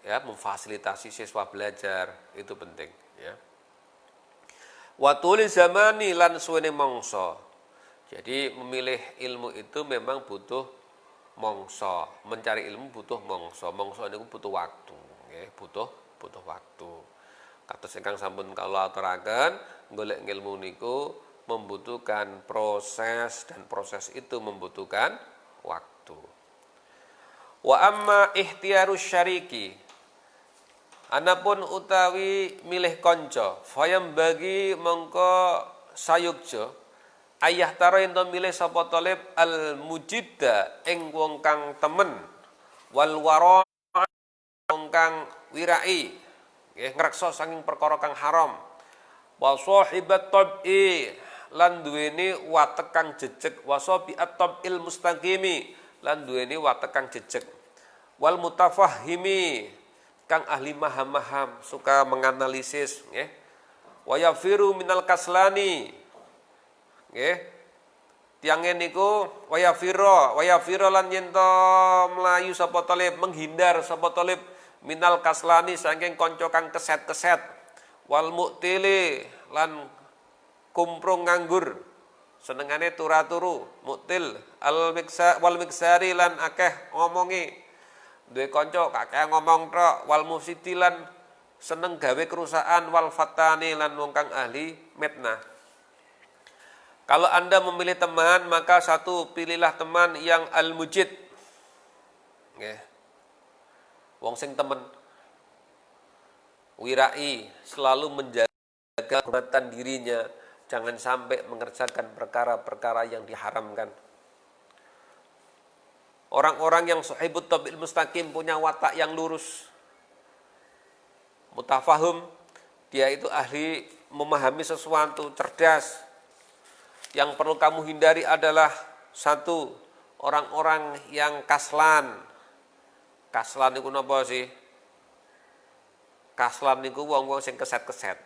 ya, memfasilitasi siswa belajar, itu penting, ya. Wa tuli zamani lan suwene mangsa. Jadi memilih ilmu itu memang butuh mangsa. Mencari ilmu butuh mangsa. Mangsa niku butuh waktu, nggih, butuh waktu. Kados ingkang sampun kula aturaken, golek ilmu niku membutuhkan proses dan proses itu membutuhkan waktu. Wa amma ikhtiarus syariki. Anapun utawi milih kanca, fayam bagi mongko sayukja ayah taro ento milih sapa talib al mujidda ing wong kang temen wal wara wong kang wirai nggih ngreksa saking perkara kang haram wa sahibat tab'i lan duweni watek kang jejeg wa sabiat tab'il mustaqimi lan duweni watek kang jejeg wal mutafahhimi kang ahli maham-maham suka menganalisis nggih wa yafiru minal kaslani nggih tiange niku waya firo lan yen to mlayu sapa talib menghindar sapa talib minal kaslani saking kanca kang keset-keset wal muktili lan kumprung nganggur senengane turu muktil wal miksari lan akeh ngomongi duwe kanca kakek ngomong tok wal mufsidi lan seneng gawe kerusakan wal fatani lan wong kang ahli mitnah. Kalau Anda memilih teman, maka satu, pilihlah teman yang al-mujid. Nggih. Wong sing temen. Wirai, selalu menjaga kehormatan dirinya, jangan sampai mengerjakan perkara-perkara yang diharamkan. Orang-orang yang sahibut tabil mustaqim punya watak yang lurus. Mutafahum, dia itu ahli memahami sesuatu, cerdas. Yang perlu kamu hindari adalah satu, orang-orang yang kaslan. Kaslan niku napa sih? Kaslan niku wong-wong sing keset-keset.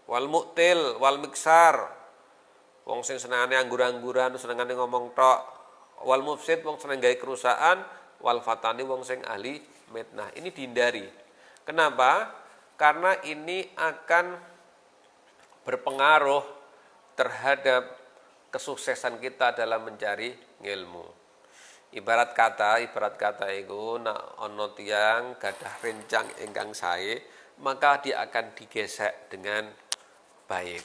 Wal muktil, wal miksar. Wong sing senengane anggur-angguran, senengane ngomong tok. Wal mufsid wong seneng gawe kerusakan, wal fatani wong sing ahli mitnah. Ini dihindari. Kenapa? Karena ini akan berpengaruh terhadap kesuksesan kita dalam mencari ilmu. Ibarat kata iku nek ana tiyang gadah rencang ingkang sae, maka dia akan digesek dengan baik.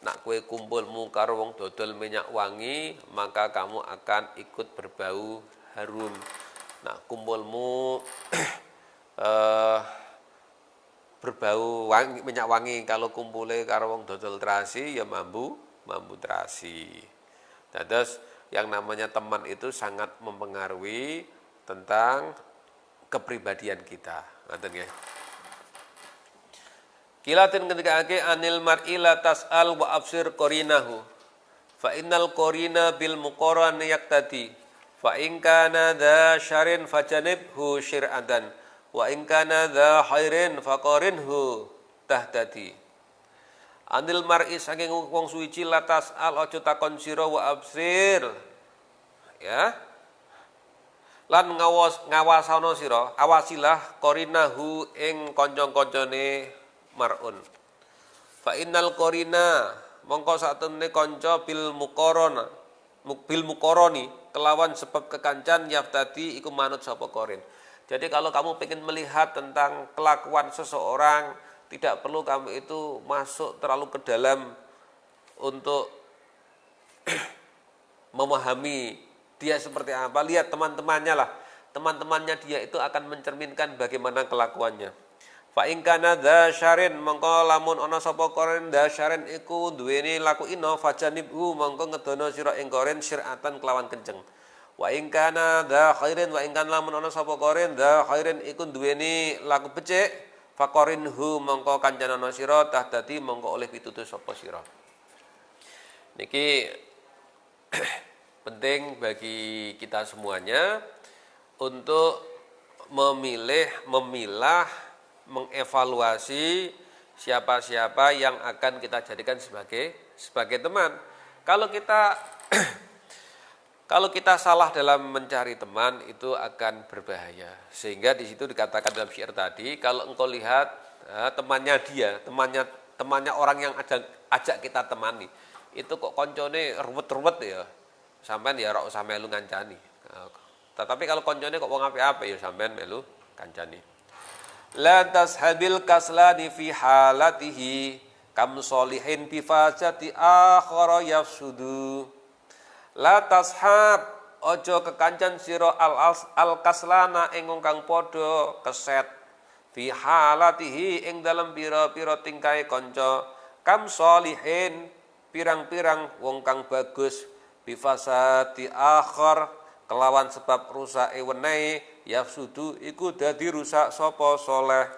Nak kowe kumpulmu karo wong dodol minyak wangi, maka kamu akan ikut berbau harum. Nak kumpulmu berbau wangi, minyak wangi, kalau kumpule karo wong dodol terasi ya mambu terasi. Dados yang namanya teman itu sangat mempengaruhi tentang kepribadian kita. Ngoten nggih. Kilatin ketika ake anil mar'i la tas'al wa absir qarinahu. Fa innal qarina bil muqaran yaqtadi. Fa in kana dza syarin fajanibhu syir'atan. Wa in kana dza khairin faqarinhu tahtadi. Anil mar'i saking wong suci la tas'al aja takon sira wa absir. Ya. Lan ngawasana sira, awasilah qarinahu ing kanca-kancane mar'un. Fa innal qarina mongko satemene kanca bil muqaroni kelawan sebab kekancan yaftadi iku manut sapa qarin. Jadi kalau kamu ingin melihat tentang kelakuan seseorang, tidak perlu kamu itu masuk terlalu ke dalam untuk memahami dia seperti apa. Lihat teman-temannya lah. Teman-temannya dia itu akan mencerminkan bagaimana kelakuannya. Fa in kana dza syarin mongko lamun ana sapa koren dza syarin iku duweni laku ino fajanibhu mongko ngedono sira ing koren syir'atan kelawan kenceng. Wa in kana dza khairin wa in kana lamun ana sapa koren dza khairin iku duweni laku becik faqarinhu mongko kancanana sira tahdati mongko oleh pitutus sapa sira. Niki penting bagi kita semuanya untuk memilah, mengevaluasi siapa-siapa yang akan kita jadikan sebagai teman. Kalau kita salah dalam mencari teman itu akan berbahaya. Sehingga di situ dikatakan dalam syair tadi, kalau engkau lihat temannya orang yang ajak kita temani, itu kok koncone ruwet-ruwet ya. Sampean ya ora usah melu ngancani. Tetapi kalau koncone kok wong apik-apik ya sampean melu kancani. La tashabil kaslani fi halatihi kam solihin bi fajati akhara yafsudu. La tashab ojo kekancan sira al kaslana ing kang padha keset fi halatihi ing dalem pira-pira tingkahe kanca kam solihin pirang-pirang wong kang bagus bifasati akhar kelawan sebab rusak wenehe yafsudu iku dadi rusak sapa soleh.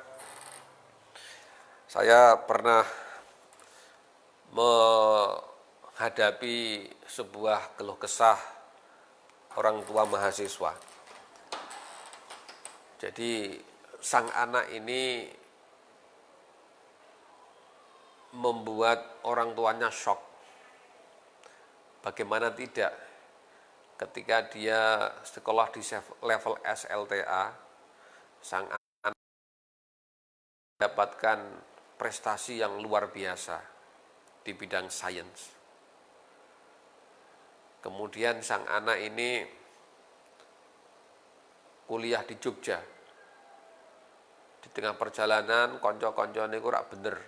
Saya pernah menghadapi sebuah keluh kesah orang tua mahasiswa. Jadi sang anak ini membuat orang tuanya shock. Bagaimana tidak ketika dia sekolah di level SLTA, sang anak mendapatkan prestasi yang luar biasa di bidang sains. Kemudian sang anak ini kuliah di Jogja. Di tengah perjalanan konco-koncone iku ora bener.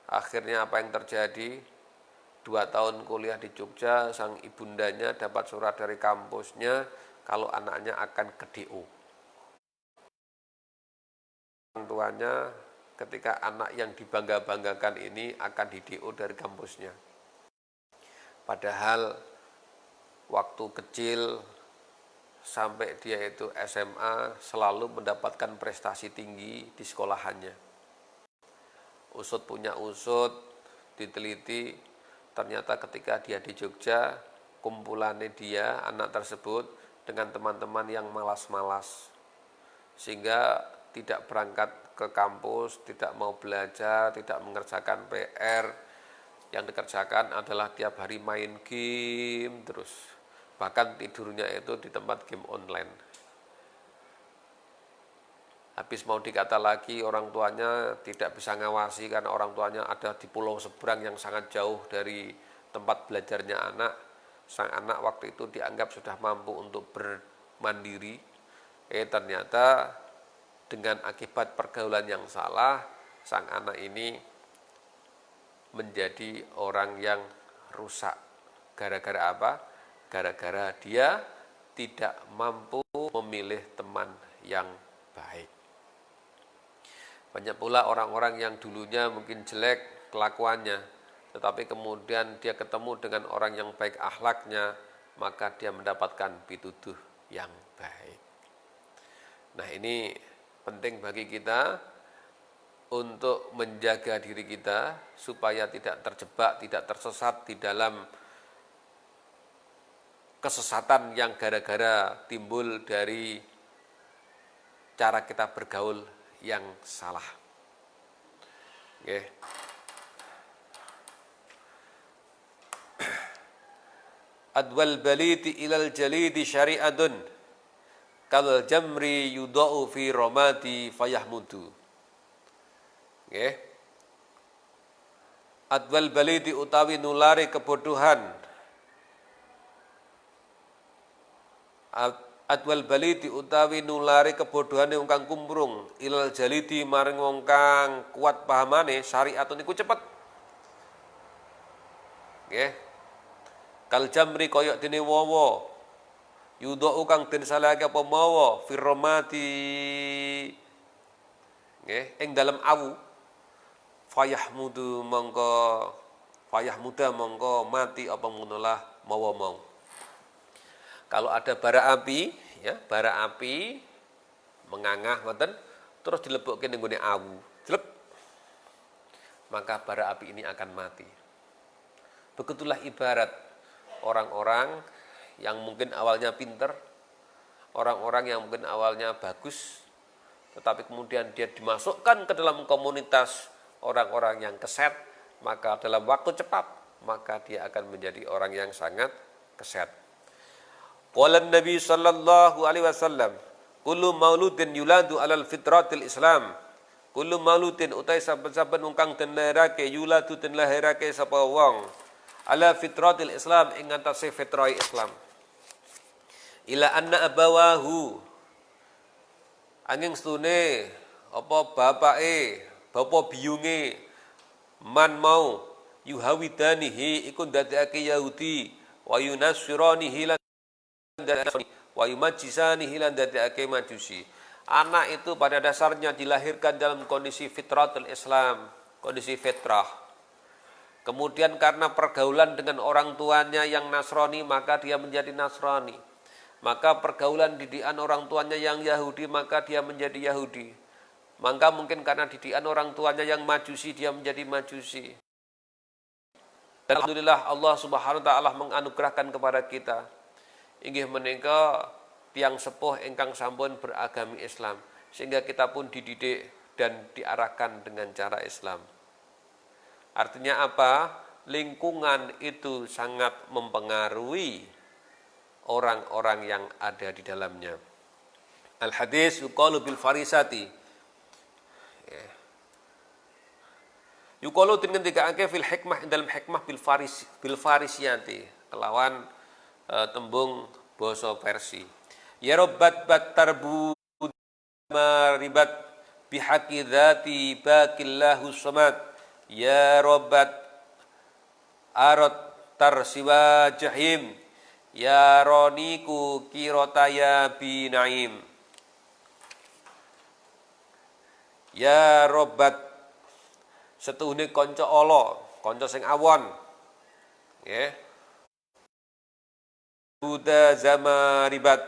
Akhirnya apa yang terjadi? 2 tahun kuliah di Jogja, sang ibundanya dapat surat dari kampusnya kalau anaknya akan ke DO. Orang tuanya ketika anak yang dibangga-banggakan ini akan di DO dari kampusnya. Padahal waktu kecil sampai dia itu SMA selalu mendapatkan prestasi tinggi di sekolahannya. Usut punya usut, diteliti. Ternyata ketika dia di Jogja, kumpulannya dia, anak tersebut, dengan teman-teman yang malas-malas. Sehingga tidak berangkat ke kampus, tidak mau belajar, tidak mengerjakan PR. Yang dikerjakan adalah tiap hari main game terus. Bahkan tidurnya itu di tempat game online. Habis mau dikata lagi orang tuanya tidak bisa ngawasi karena orang tuanya ada di pulau seberang yang sangat jauh dari tempat belajarnya anak. Sang anak waktu itu dianggap sudah mampu untuk bermandiri. Ternyata dengan akibat pergaulan yang salah, sang anak ini menjadi orang yang rusak. Gara-gara apa? Gara-gara dia tidak mampu memilih teman yang baik. Banyak pula orang-orang yang dulunya mungkin jelek kelakuannya, tetapi kemudian dia ketemu dengan orang yang baik akhlaknya, maka dia mendapatkan pituduh yang baik. Nah, ini penting bagi kita untuk menjaga diri kita supaya tidak terjebak, tidak tersesat di dalam kesesatan yang gara-gara timbul dari cara kita bergaul yang salah. Oke. Adwal baliti ilal jalidi syari'atun kal jamri yudau fi romati fayahmudu. Oke. Adwal baliti utawi nulari kebodohan. Adwal baliti utawi nulari kebodohane wong kang kumrung ilal jalidi maring wong kang kuat pahamane syari'atun iku cepet. Nggih. Kal jamri koyok dene wawa yudau kang den salahake apa mawa firmati nggih ing dalem awu fayahmudu mongko mati apa munalah mawa mau. Kalau ada bara api, ya, bara api mengangah ngoten, terus dilebokke ning nggone awu, jelek. Maka bara api ini akan mati. Begitulah ibarat orang-orang yang mungkin awalnya pinter, orang-orang yang mungkin awalnya bagus, tetapi kemudian dia dimasukkan ke dalam komunitas orang-orang yang keset, maka dalam waktu cepat, maka dia akan menjadi orang yang sangat keset. Qala Nabi sallallahu alaihi wasallam, kullu mauludin yuladu alal fitratil Islam. Kullu mauludin utai saben-saben wong kang den lairake yuladu den lahirake sapa wong ala fitratil Islam ing atase fitrah Islam. Ila anna abawahu angin stune apa bapake, bapa biyunge man mau yuhawidanihi iku ndadekake Yahudi wa yunasiranihi wa yumajjisanihi lan dadekake Majusi. Anak itu pada dasarnya dilahirkan dalam kondisi fitratul Islam, kondisi fitrah. Kemudian karena pergaulan dengan orang tuanya yang Nasrani, maka dia menjadi Nasrani. Maka pergaulan didikan orang tuanya yang Yahudi, maka dia menjadi Yahudi. Maka mungkin karena didikan orang tuanya yang Majusi, dia menjadi Majusi. Dan alhamdulillah Allah Subhanahu wa taala menganugerahkan kepada kita inggih menika tiyang sepuh ingkang sampun beragami Islam, sehingga kita pun dididik dan diarahkan dengan cara Islam. Artinya apa? Lingkungan itu sangat mempengaruhi orang-orang yang ada di dalamnya. Al-hadis yuqalu bil farisati. Yuqalu den ngendikake fil hikmah dalam hikmah bil farisiyati kelawan tembung basa Persi. Ya robbat bat tarbu maribat bihaqi dzati bakillahu samad. Ya robbat arot tarsiwa jahim. Ya roniku kirotaya binaim. Ya robbat setuhune kanca ala, kanca sing awon. Nggih. Buddha zama ribat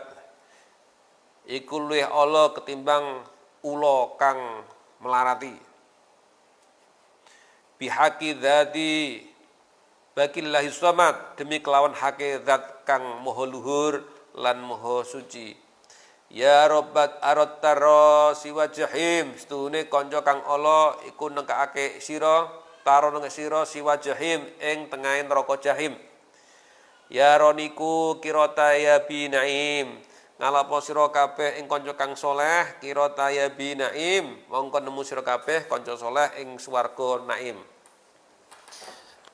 iku luwih ala ketimbang ula kang melarati. Bihaqi dzati baqillahi samad demi kelawan hake zat kang maha luhur lan maha suci. Ya robbat arot taro siwa jahim setune kanca kang ala iku nengkake sira taro neng sira siwa jahim ing tengahe neraka jahim. Ya roniku kirotaya binaim ngalapo sira kabeh ing kanca kang saleh kirotaya binaim mongko nemu sira kabeh kanca saleh ing swarga naim.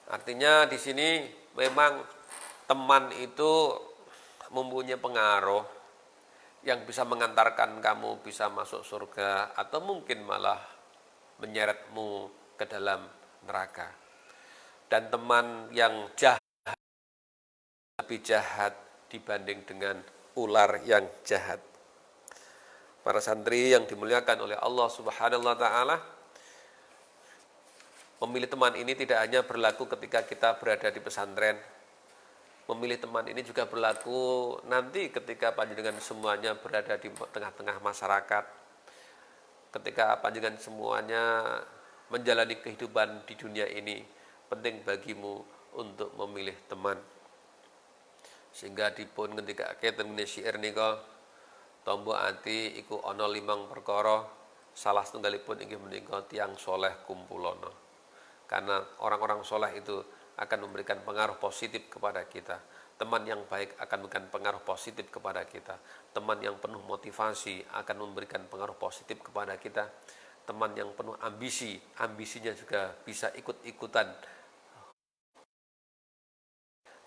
Artinya di sini memang teman itu mempunyai pengaruh yang bisa mengantarkan kamu bisa masuk surga atau mungkin malah menyeretmu ke dalam neraka. Dan teman yang jahat lebih jahat dibanding dengan ular yang jahat. Para santri yang dimuliakan oleh Allah Subhanahu wa taala, Memilih teman ini tidak hanya berlaku ketika kita berada di pesantren. Memilih teman ini juga berlaku nanti ketika panjenengan semuanya berada di tengah-tengah masyarakat. Ketika panjenengan semuanya menjalani kehidupan di dunia ini, penting bagimu untuk memilih teman. Sehingga dipun ngendikake teng syair nika, tombo ati iku ana 5 perkara, salah setunggalipun inggih menika tiyang soleh kumpulono. Karena orang-orang soleh itu akan memberikan pengaruh positif kepada kita. Teman yang baik akan memberikan pengaruh positif kepada kita. Teman yang penuh motivasi akan memberikan pengaruh positif kepada kita. Teman yang penuh ambisi, ambisinya juga bisa ikut-ikutan.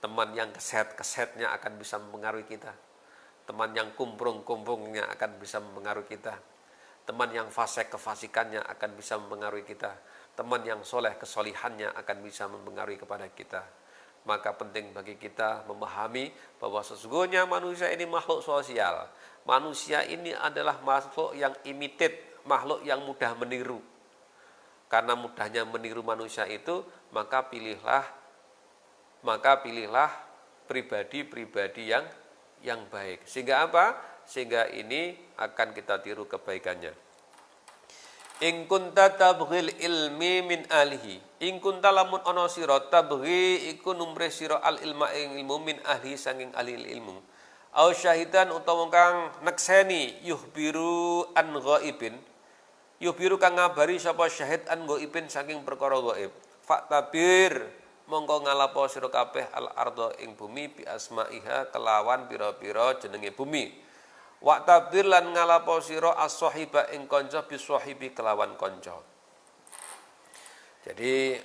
Teman yang keset-kesetnya akan bisa mempengaruhi kita. Teman yang kumprung-kumprungnya akan bisa mempengaruhi kita. Teman yang fasik kefasikannya akan bisa mempengaruhi kita. Teman yang soleh kesolihannya akan bisa mempengaruhi kepada kita. Maka penting bagi kita memahami bahwa sesungguhnya manusia ini makhluk sosial. Manusia ini adalah makhluk yang imitate, makhluk yang mudah meniru. Karena mudahnya meniru manusia itu, maka pilihlah pribadi-pribadi yang baik. Sehingga apa? Sehingga ini akan kita tiru kebaikannya. In kunta tabghil ilmi min ahlihi. In kunta lamun ana sira tabghi iku numre sira al ilma ing ilmu min ahli sanging ahli ilmu. Au syahidan utawa kang nekseni yuhbiru an ghaibin. Yuhbiru kang ngabari sapa syahid an ghaibin saking perkara ghaib. Faktabir mongko ngalapo sira kabeh al ardo ing bumi bi asmaiha kelawan pira-pira jenenge bumi. Waktabir lan ngalapo sira as-sahiba ing kanca bisahibi kelawan kanca. Jadi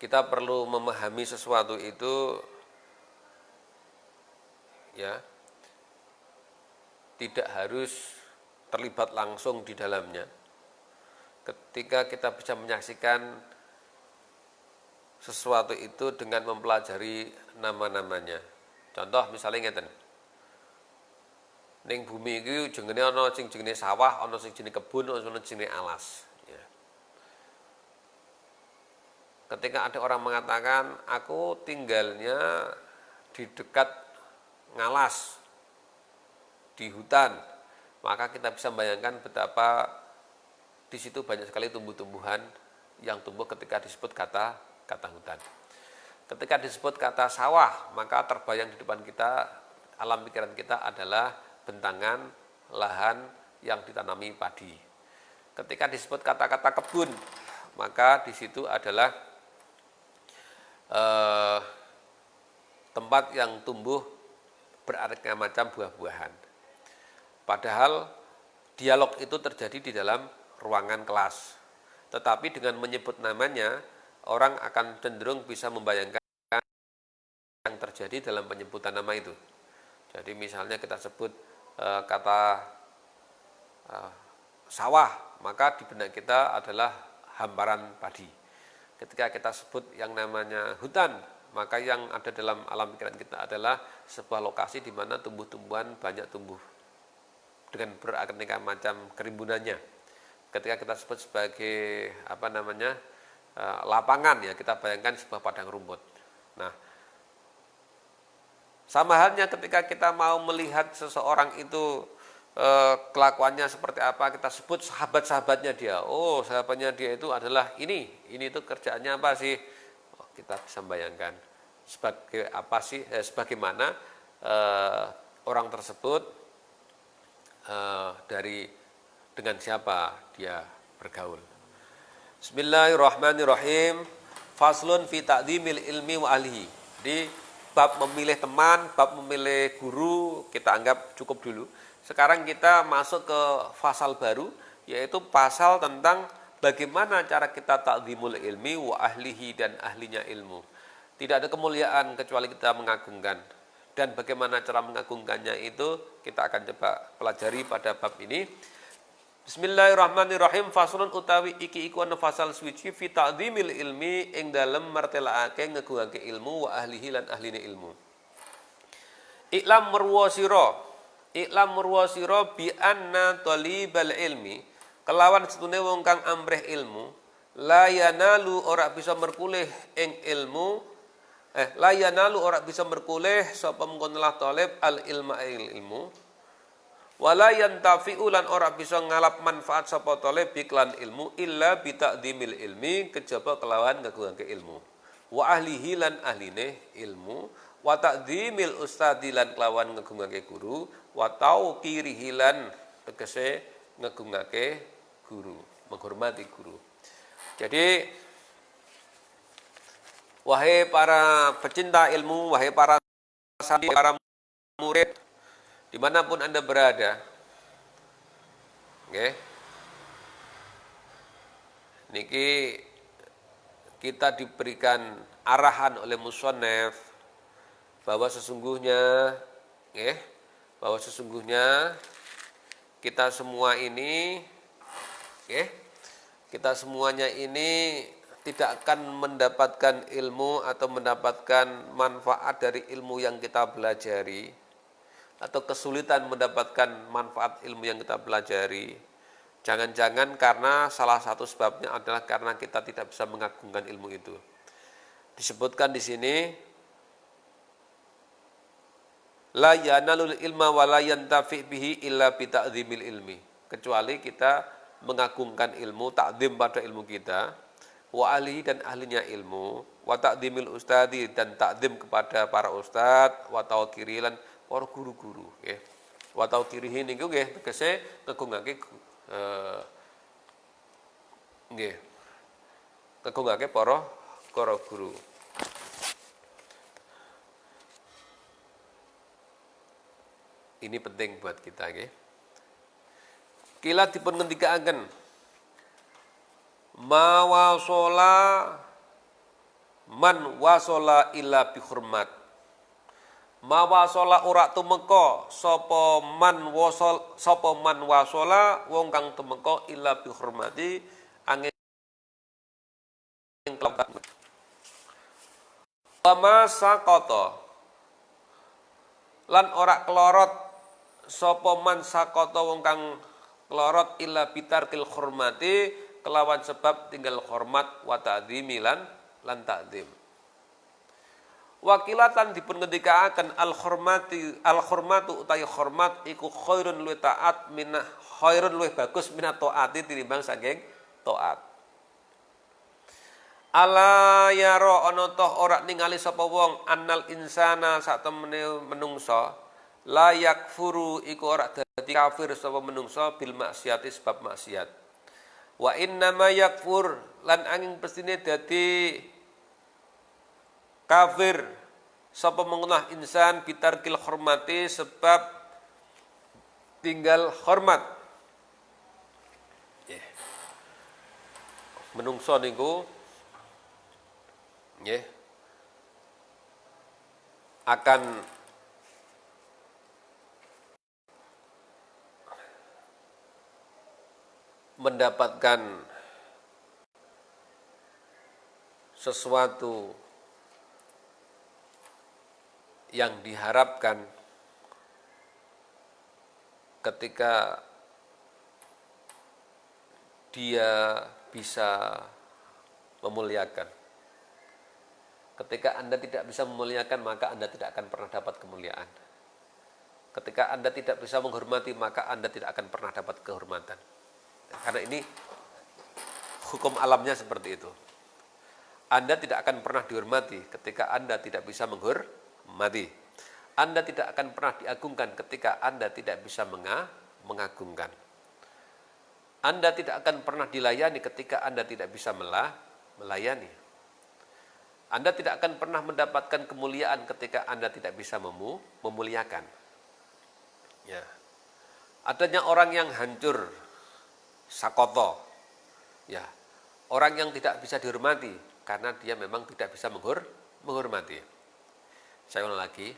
kita perlu memahami sesuatu itu ya tidak harus terlibat langsung di dalamnya. Ketika kita bisa menyaksikan sesuatu itu dengan mempelajari nama-namanya. Contoh misalnya ngeten. Ning bumi iki jenenge ana sing jenenge sawah, ana sing jenenge kebun, ana sing jenenge alas, ya. Ketika ada orang mengatakan aku tinggalnya di dekat ngalas di hutan, maka kita bisa membayangkan betapa di situ banyak sekali tumbuh-tumbuhan yang tumbuh ketika disebut kata hutan. Ketika disebut kata sawah, maka terbayang di depan kita, alam pikiran kita adalah bentangan lahan yang ditanami padi. Ketika disebut kata-kata kebun, maka di situ adalah tempat yang tumbuh beraneka macam buah-buahan. Padahal dialog itu terjadi di dalam ruangan kelas. Tetapi dengan menyebut namanya, orang akan cenderung bisa membayangkan yang terjadi dalam penyebutan nama itu. Jadi misalnya kita sebut kata sawah, maka di benak kita adalah hamparan padi. Ketika kita sebut yang namanya hutan, maka yang ada dalam alam pikiran kita adalah sebuah lokasi di mana tumbuh-tumbuhan banyak tumbuh dengan beraneka macam kerimbunannya. Ketika kita sebut sebagai lapangan, ya kita bayangkan sebuah padang rumput. Nah, sama halnya ketika kita mau melihat seseorang itu kelakuannya seperti apa, kita sebut sahabat-sahabatnya dia. Oh, sahabatnya dia itu adalah ini itu kerjaannya apa sih? Oh, kita bisa membayangkan sebagai apa sih, sebagaimana orang tersebut dengan siapa dia bergaul. Bismillahirrahmanirrahim. Faslun fi ta'dhimil ilmi wa ahlihi. Di bab memilih teman, bab memilih guru kita anggap cukup dulu. Sekarang kita masuk ke pasal baru, yaitu pasal tentang bagaimana cara kita ta'dhimul ilmi wa ahlihi dan ahlinya ilmu. Tidak ada kemuliaan kecuali kita mengagungkan. Dan bagaimana cara mengagungkannya itu kita akan coba pelajari pada bab ini. Bismillahirrahmanirrahim. Faslun utawi iki iku ana fasal suci fi ta'dhimil ilmi ing dalem martelakake ngegungake ilmu wa ahlihi lan ahline ilmu. Iklam merwa sira bi anna talibal ilmi kelawan setune wong kang amrih ilmu, la yanalu ora bisa merkulih ing ilmu, la yanalu ora bisa merkulih sapa mengkon telah talib al ilma ilmu, wala yantafi'u lan ora bisa ngalap manfaat sapa talib biklan ilmu illa bitaqdimil ilmi kejaba kelawan ngagungake ilmu, wa ahlihi lan ahline ilmu, wa taqdimil ustadi lan kelawan ngagungake guru, wa tauqirihi lan tegese ngagungake guru, menghormati guru. Jadi wahai para pecinta ilmu, wahai para santri, para murid, dimanapun Anda berada, okay, niki kita diberikan arahan oleh musannaf bahwa sesungguhnya, okay, bahwa sesungguhnya kita semua ini, okay, kita semuanya ini tidak akan mendapatkan ilmu atau mendapatkan manfaat dari ilmu yang kita pelajari, atau kesulitan mendapatkan manfaat ilmu yang kita pelajari. Jangan-jangan karena salah satu sebabnya adalah karena kita tidak bisa mengagungkan ilmu itu. Disebutkan di sini, la yanalul ilma wa la yantafi bihi illa bi ta'dzimil ilmi. Kecuali kita mengagungkan ilmu, takdim pada ilmu kita, wa ahli dan ahlinya ilmu, wa takdimil ustadi dan takdim kepada para ustad, wa tawqiri lan para guru-guru, nggih. Wa tawqirihi niku nggih tegese ngagungake nggih. Ngagungake para guru. Ini penting buat kita, nggih. Kila dipun ngendikaaken mawasola man wasola illa bihurmat. Mawasola ora tumeka sapa man wasola wong kang tumeka illa bihurmati angin kelawan. Wa masaqata lan ora kelorot sapa man saqata wong kang kelorot illa bitarkil hormati kelawan sebab tinggal hormat wa ta'dzimi lan ta'dzim. Wakilatan dipun ngendikaaken al hormatu utawi hormat iku khairun luwih taat minah khairun luwih bagus minat taati tinimbang saking taat. Ala yara ana toh ora ningali sapa wong annal insana sak temene menungsa la yakfuru iku ora dadi kafir sapa menungsa bil maksiati sebab maksiat. Wa innama yakfur lan angin pestine dadi kafir sapa mengenah insan bitarkil hormati sebab tinggal hormat. Menungsa niku nggih akan mendapatkan sesuatu yang diharapkan ketika dia bisa memuliakan. Ketika Anda tidak bisa memuliakan, maka Anda tidak akan pernah dapat kemuliaan. Ketika Anda tidak bisa menghormati, maka Anda tidak akan pernah dapat kehormatan. Karena ini hukum alamnya seperti itu. Anda tidak akan pernah dihormati ketika Anda tidak bisa menghormati. Anda tidak akan pernah diagungkan ketika Anda tidak bisa mengagungkan. Anda tidak akan pernah dilayani ketika Anda tidak bisa melayani. Anda tidak akan pernah mendapatkan kemuliaan ketika Anda tidak bisa memuliakan. Ya. Adanya orang yang hancur, sakoto, ya, orang yang tidak bisa dihormati karena dia memang tidak bisa menghormati. Saya ulang lagi,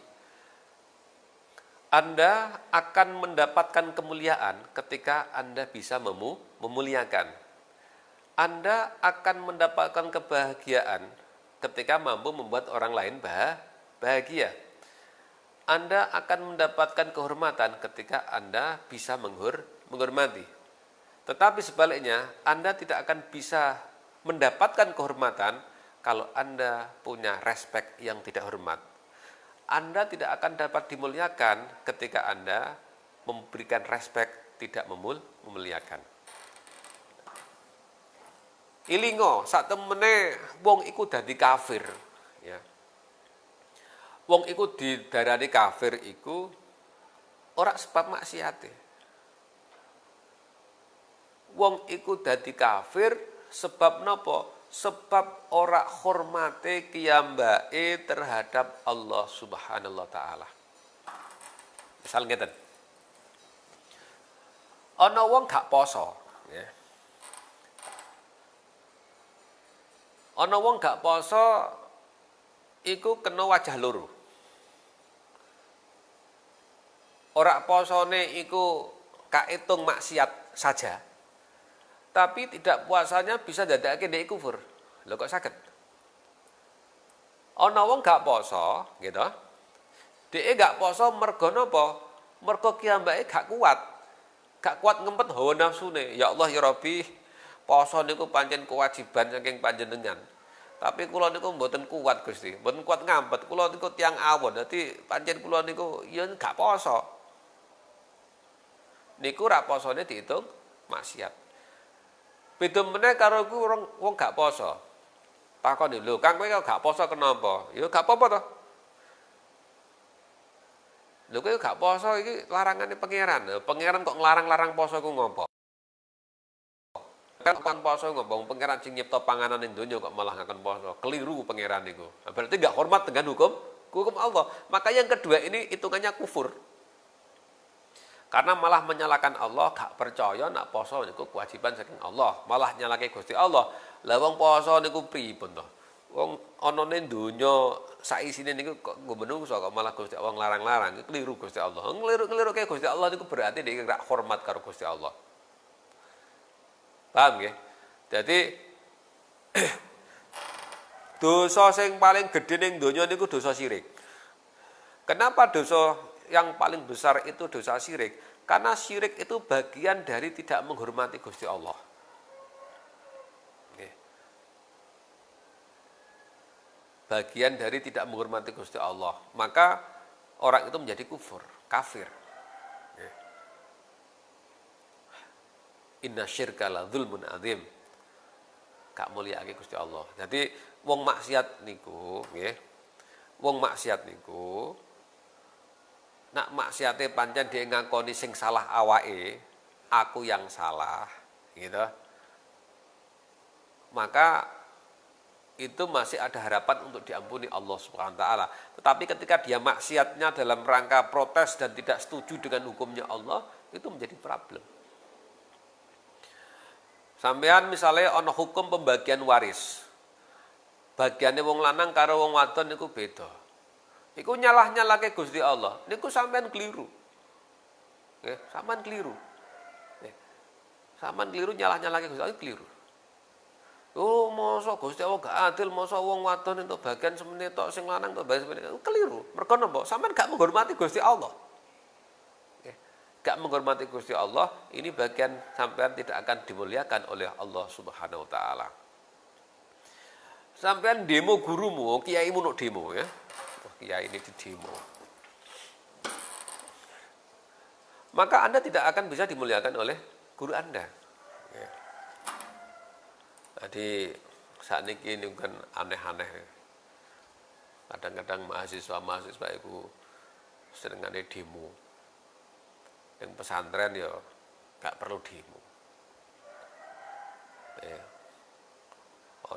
Anda akan mendapatkan kemuliaan ketika Anda bisa memuliakan. Anda akan mendapatkan kebahagiaan ketika mampu membuat orang lain bahagia. Anda akan mendapatkan kehormatan ketika Anda bisa menghormati. Tetapi sebaliknya, Anda tidak akan bisa mendapatkan kehormatan kalau Anda punya respek yang tidak hormat. Anda tidak akan dapat dimuliakan ketika Anda memberikan respek tidak memuliakan. Ilingo sak temene wong iku dadi kafir, ya. Wong iku didarani kafir iku ora sebab maksiate. Wong iku dadi kafir sebab napa? Sebab ora hormate kiyambake terhadap Allah Subhanahu wa taala. Misal ngeten. Ana wong gak poso, ya. Ana wong gak poso iku kena wajah loro. Ora posone iku kaitung maksiat saja. Tapi tidak puasanya bisa dadake ndek kufur. Lho kok saged? Ana wong gak poso, gitu. Dhek gak poso mergo napa? Mergo kiyambake gak kuat. Gak kuat ngempet hawa nafsune. Ya Allah ya Rabbi, poso niku pancen kewajiban saking panjenengan. Tapi kula niku mboten kuat Gusti, mboten kuat ngampet. Kula niku tiyang awon. Dadi pancen kula niku ya gak poso. Niku ra posone diitung maksiat. Beda meneh karo ku wong gak poso. Takoni, "Lho, Kang kowe kok gak poso kenapa?" Ya gak apa-apa to. Lho kowe gak poso iki larangane pangeran. Lho, pangeran kok nglarang-larang poso ku ngopo? Kan poso ngopo? Pangeran sing nyipta panganan ning donya kok malah ngakon poso. Keliru pangeran niku. Berarti gak hormat dengan hukum Allah. Maka yang kedua ini hitungannya kufur. Karena malah menyalahkan Allah, gak percaya nak poso niku kewajiban saking Allah, malah nyalahke Gusti Allah. Lah wong poso niku pripun to? Wong ana ning donya saisine niku kok nggo menungso kok malah Gusti Allah nglarang-larang, iku keliru Gusti Allah. Ngeliru-ngeliru ke Gusti Allah niku berarti dia gak hormat karo Gusti Allah. Paham nggih? Dadi dosa sing paling gedhe ning donya niku dosa syirik. Kenapa dosa yang paling besar itu dosa syirik? Karena syirik itu bagian dari tidak menghormati Gusti Allah. Oke. Bagian dari tidak menghormati Gusti Allah. Maka orang itu menjadi kafir. Oke. Inna syirka la dzulmun adzim. Gak mulyake Gusti Allah. Jadi wong maksiat niku, nggih. Wong maksiat niku nak maksiate pancen dia ngakoni sing salah awake, aku yang salah, gitu. Maka itu masih ada harapan untuk diampuni Allah Subhanahu wa taala. Tetapi ketika dia maksiatnya dalam rangka protes dan tidak setuju dengan hukumnya Allah, itu menjadi problem. Sampean misalnya ana hukum pembagian waris. Bagiane wong lanang karo wong wadon niku beda. Iku nyalah-nyalahke Gusti Allah. Niku sampean keliru. Nggih, sampean keliru. Nggih. Sampean keliru nyalah-nyalahke Gusti Allah keliru. Oh, mosok Gusti Allah gak adil, mosok wong wadon entuk bagian semene tok sing lanang entuk bagian semene. Keliru. Mergo napa? Sampean gak menghormati Gusti Allah. Nggih. Gak menghormati Gusti Allah, ini bagian sampean tidak akan dimuliakan oleh Allah Subhanahu wa taala. Sampean demo gurumu, kiaimu nuk demo ya. Kiai ini di demo. Maka Anda tidak akan bisa dimuliakan oleh guru Anda. Ya. Jadi saat ini kan aneh-aneh. Kadang-kadang mahasiswa itu senengane demo. Yang pesantren ya gak perlu demo. Ya.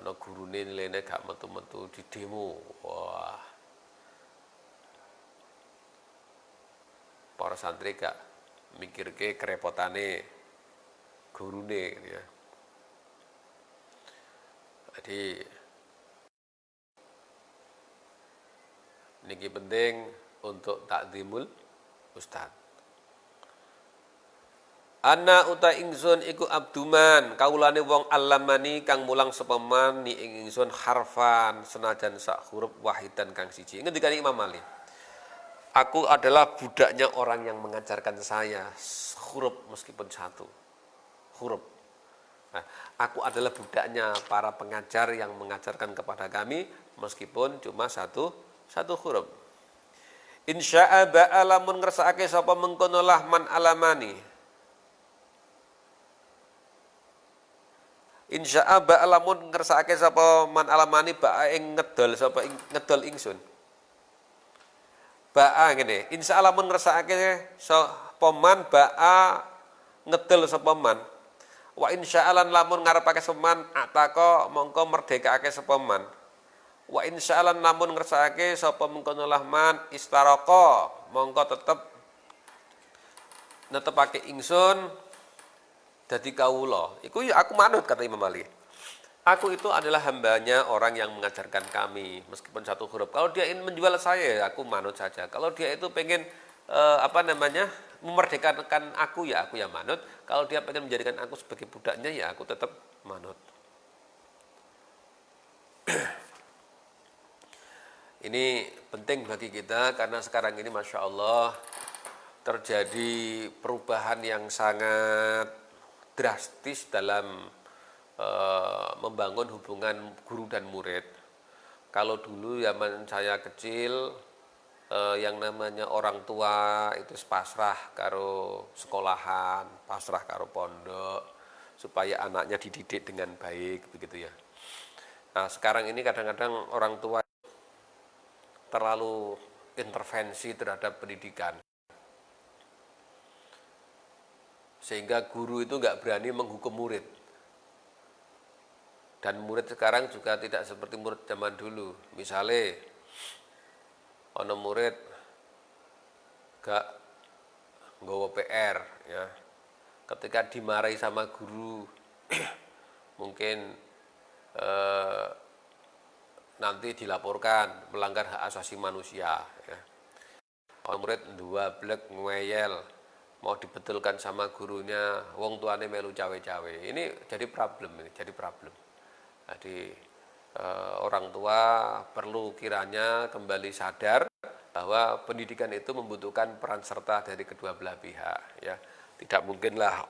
Ana gurune nilainya gak metu-metu di demo. Wah. Para santri gak mikirke kerepotane gurune ya. Jadi niki penting untuk takzimul ustad. Ana uta ingsun iku abduman kaulane wong alamani kang mulang sepeman ni ingsun harfan senajan sak huruf wahidan kang siji. Ngendikane Imam Malik. Aku adalah budaknya orang yang mengajarkan saya huruf meskipun satu. huruf. Nah, aku adalah budaknya para pengajar yang mengajarkan kepada kami meskipun cuma satu huruf. Insya'a ba'alamun ngersakake sapa mengkono lahman alamani. Insya'a ba'alamun ngersakake sapa man alamani ba'a ing ngedol ingsun. Ba'a ngene, insyaallah mun ngersakake sapa man ba'a ngedol sapa man. Wa insyaallah lamun ngarepake seman ataka mongko merdekake sapa man. Wa insyaallah lamun ngersakake sapa mengkono lahman istaraka mongko netepake ingsun dadi kawula. Iku ya aku manut kata Imam Ali. Aku itu adalah hambanya orang yang mengajarkan kami meskipun satu huruf. Kalau dia ingin menjual saya, aku manut saja. Kalau dia itu pengen memerdekakan aku ya aku yang manut. Kalau dia pengen menjadikan aku sebagai budaknya ya aku tetap manut. Ini penting bagi kita karena sekarang ini Masya Allah terjadi perubahan yang sangat drastis dalam membangun hubungan guru dan murid. Kalau dulu zaman saya kecil yang namanya orang tua itu pasrah karo sekolahan, pasrah karo pondok supaya anaknya dididik dengan baik begitu ya. Nah, sekarang ini kadang-kadang orang tua terlalu intervensi terhadap pendidikan. Sehingga guru itu nggak berani menghukum murid. Dan murid sekarang juga tidak seperti murid zaman dulu. Misalnya, ono murid gak nggawa PR, ya. Ketika dimarahi sama guru, mungkin nanti dilaporkan melanggar hak asasi manusia. Ya. Ono murid dua blek ngeyel, mau dibetulkan sama gurunya, wong tuane melu cawe-cawe. Ini jadi problem. Jadi orang tua perlu kiranya kembali sadar bahwa pendidikan itu membutuhkan peran serta dari kedua belah pihak. Ya, tidak mungkinlah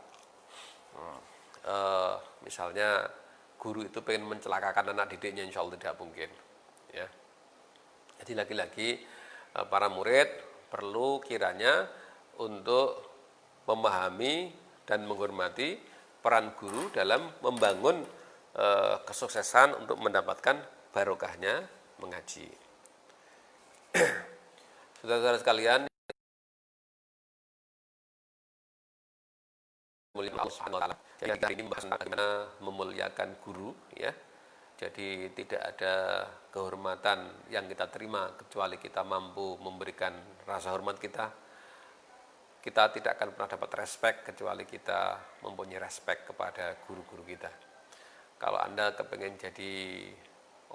misalnya guru itu pengen mencelakakan anak didiknya, insya Allah tidak mungkin. Ya, jadi lagi-lagi para murid perlu kiranya untuk memahami dan menghormati peran guru dalam membangun kesuksesan untuk mendapatkan barokahnya mengaji. Saudara-saudara sekalian, Allah Subhanahu wa taala. Kita ini membahas bagaimana memuliakan guru ya. Jadi tidak ada kehormatan yang kita terima kecuali kita mampu memberikan rasa hormat kita. Kita tidak akan pernah dapat respek kecuali kita mempunyai respek kepada guru-guru kita. Kalau Anda kepengen jadi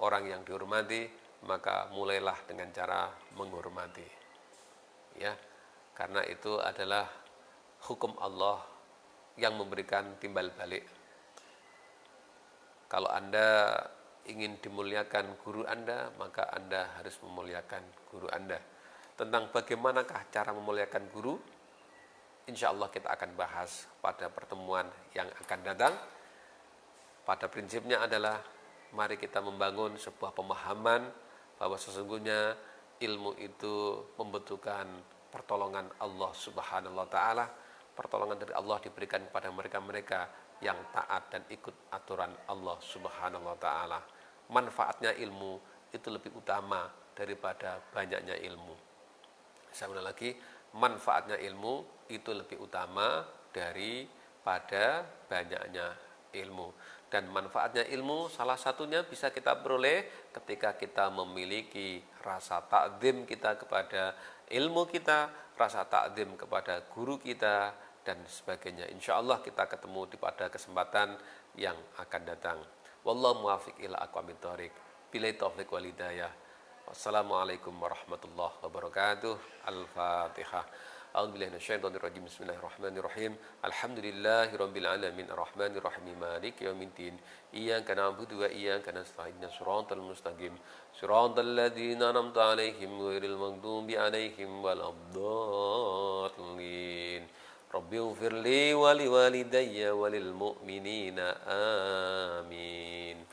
orang yang dihormati, maka mulailah dengan cara menghormati. Ya, karena itu adalah hukum Allah yang memberikan timbal balik. Kalau Anda ingin dimuliakan guru Anda, maka Anda harus memuliakan guru Anda. Tentang bagaimanakah cara memuliakan guru, insya Allah kita akan bahas pada pertemuan yang akan datang. Pada prinsipnya adalah mari kita membangun sebuah pemahaman bahwa sesungguhnya ilmu itu membutuhkan pertolongan Allah Subhanahu wa taala. Pertolongan dari Allah diberikan kepada mereka-mereka yang taat dan ikut aturan Allah Subhanahu wa taala. Manfaatnya ilmu itu lebih utama daripada banyaknya ilmu. Saya ulang lagi, manfaatnya ilmu itu lebih utama daripada banyaknya ilmu. Dan manfaatnya ilmu salah satunya bisa kita peroleh ketika kita memiliki rasa takzim kita kepada ilmu kita, rasa takzim kepada guru kita, dan sebagainya. Insya Allah kita ketemu pada kesempatan yang akan datang. Wallahu muwaffiq ila aqwamit thoriq. Billahi taufiq wal hidayah. Wassalamualaikum warahmatullahi wabarakatuh. Al-Fatihah. A'udzubillahi minasyaitonirrajim. Bismillahirrahmanirrahim. Alhamdulillahirabbil alamin arrahmanir rahim maliki yaumiddin. Iyyaka na'budu wa iyyaka nasta'in. Shiratal mustaqim. Shiratal ladzina an'amta 'alaihim ghairil maghdubi 'alaihim waladdallin. Rabbighfirli wa liwalidayya walil mu'minina amin.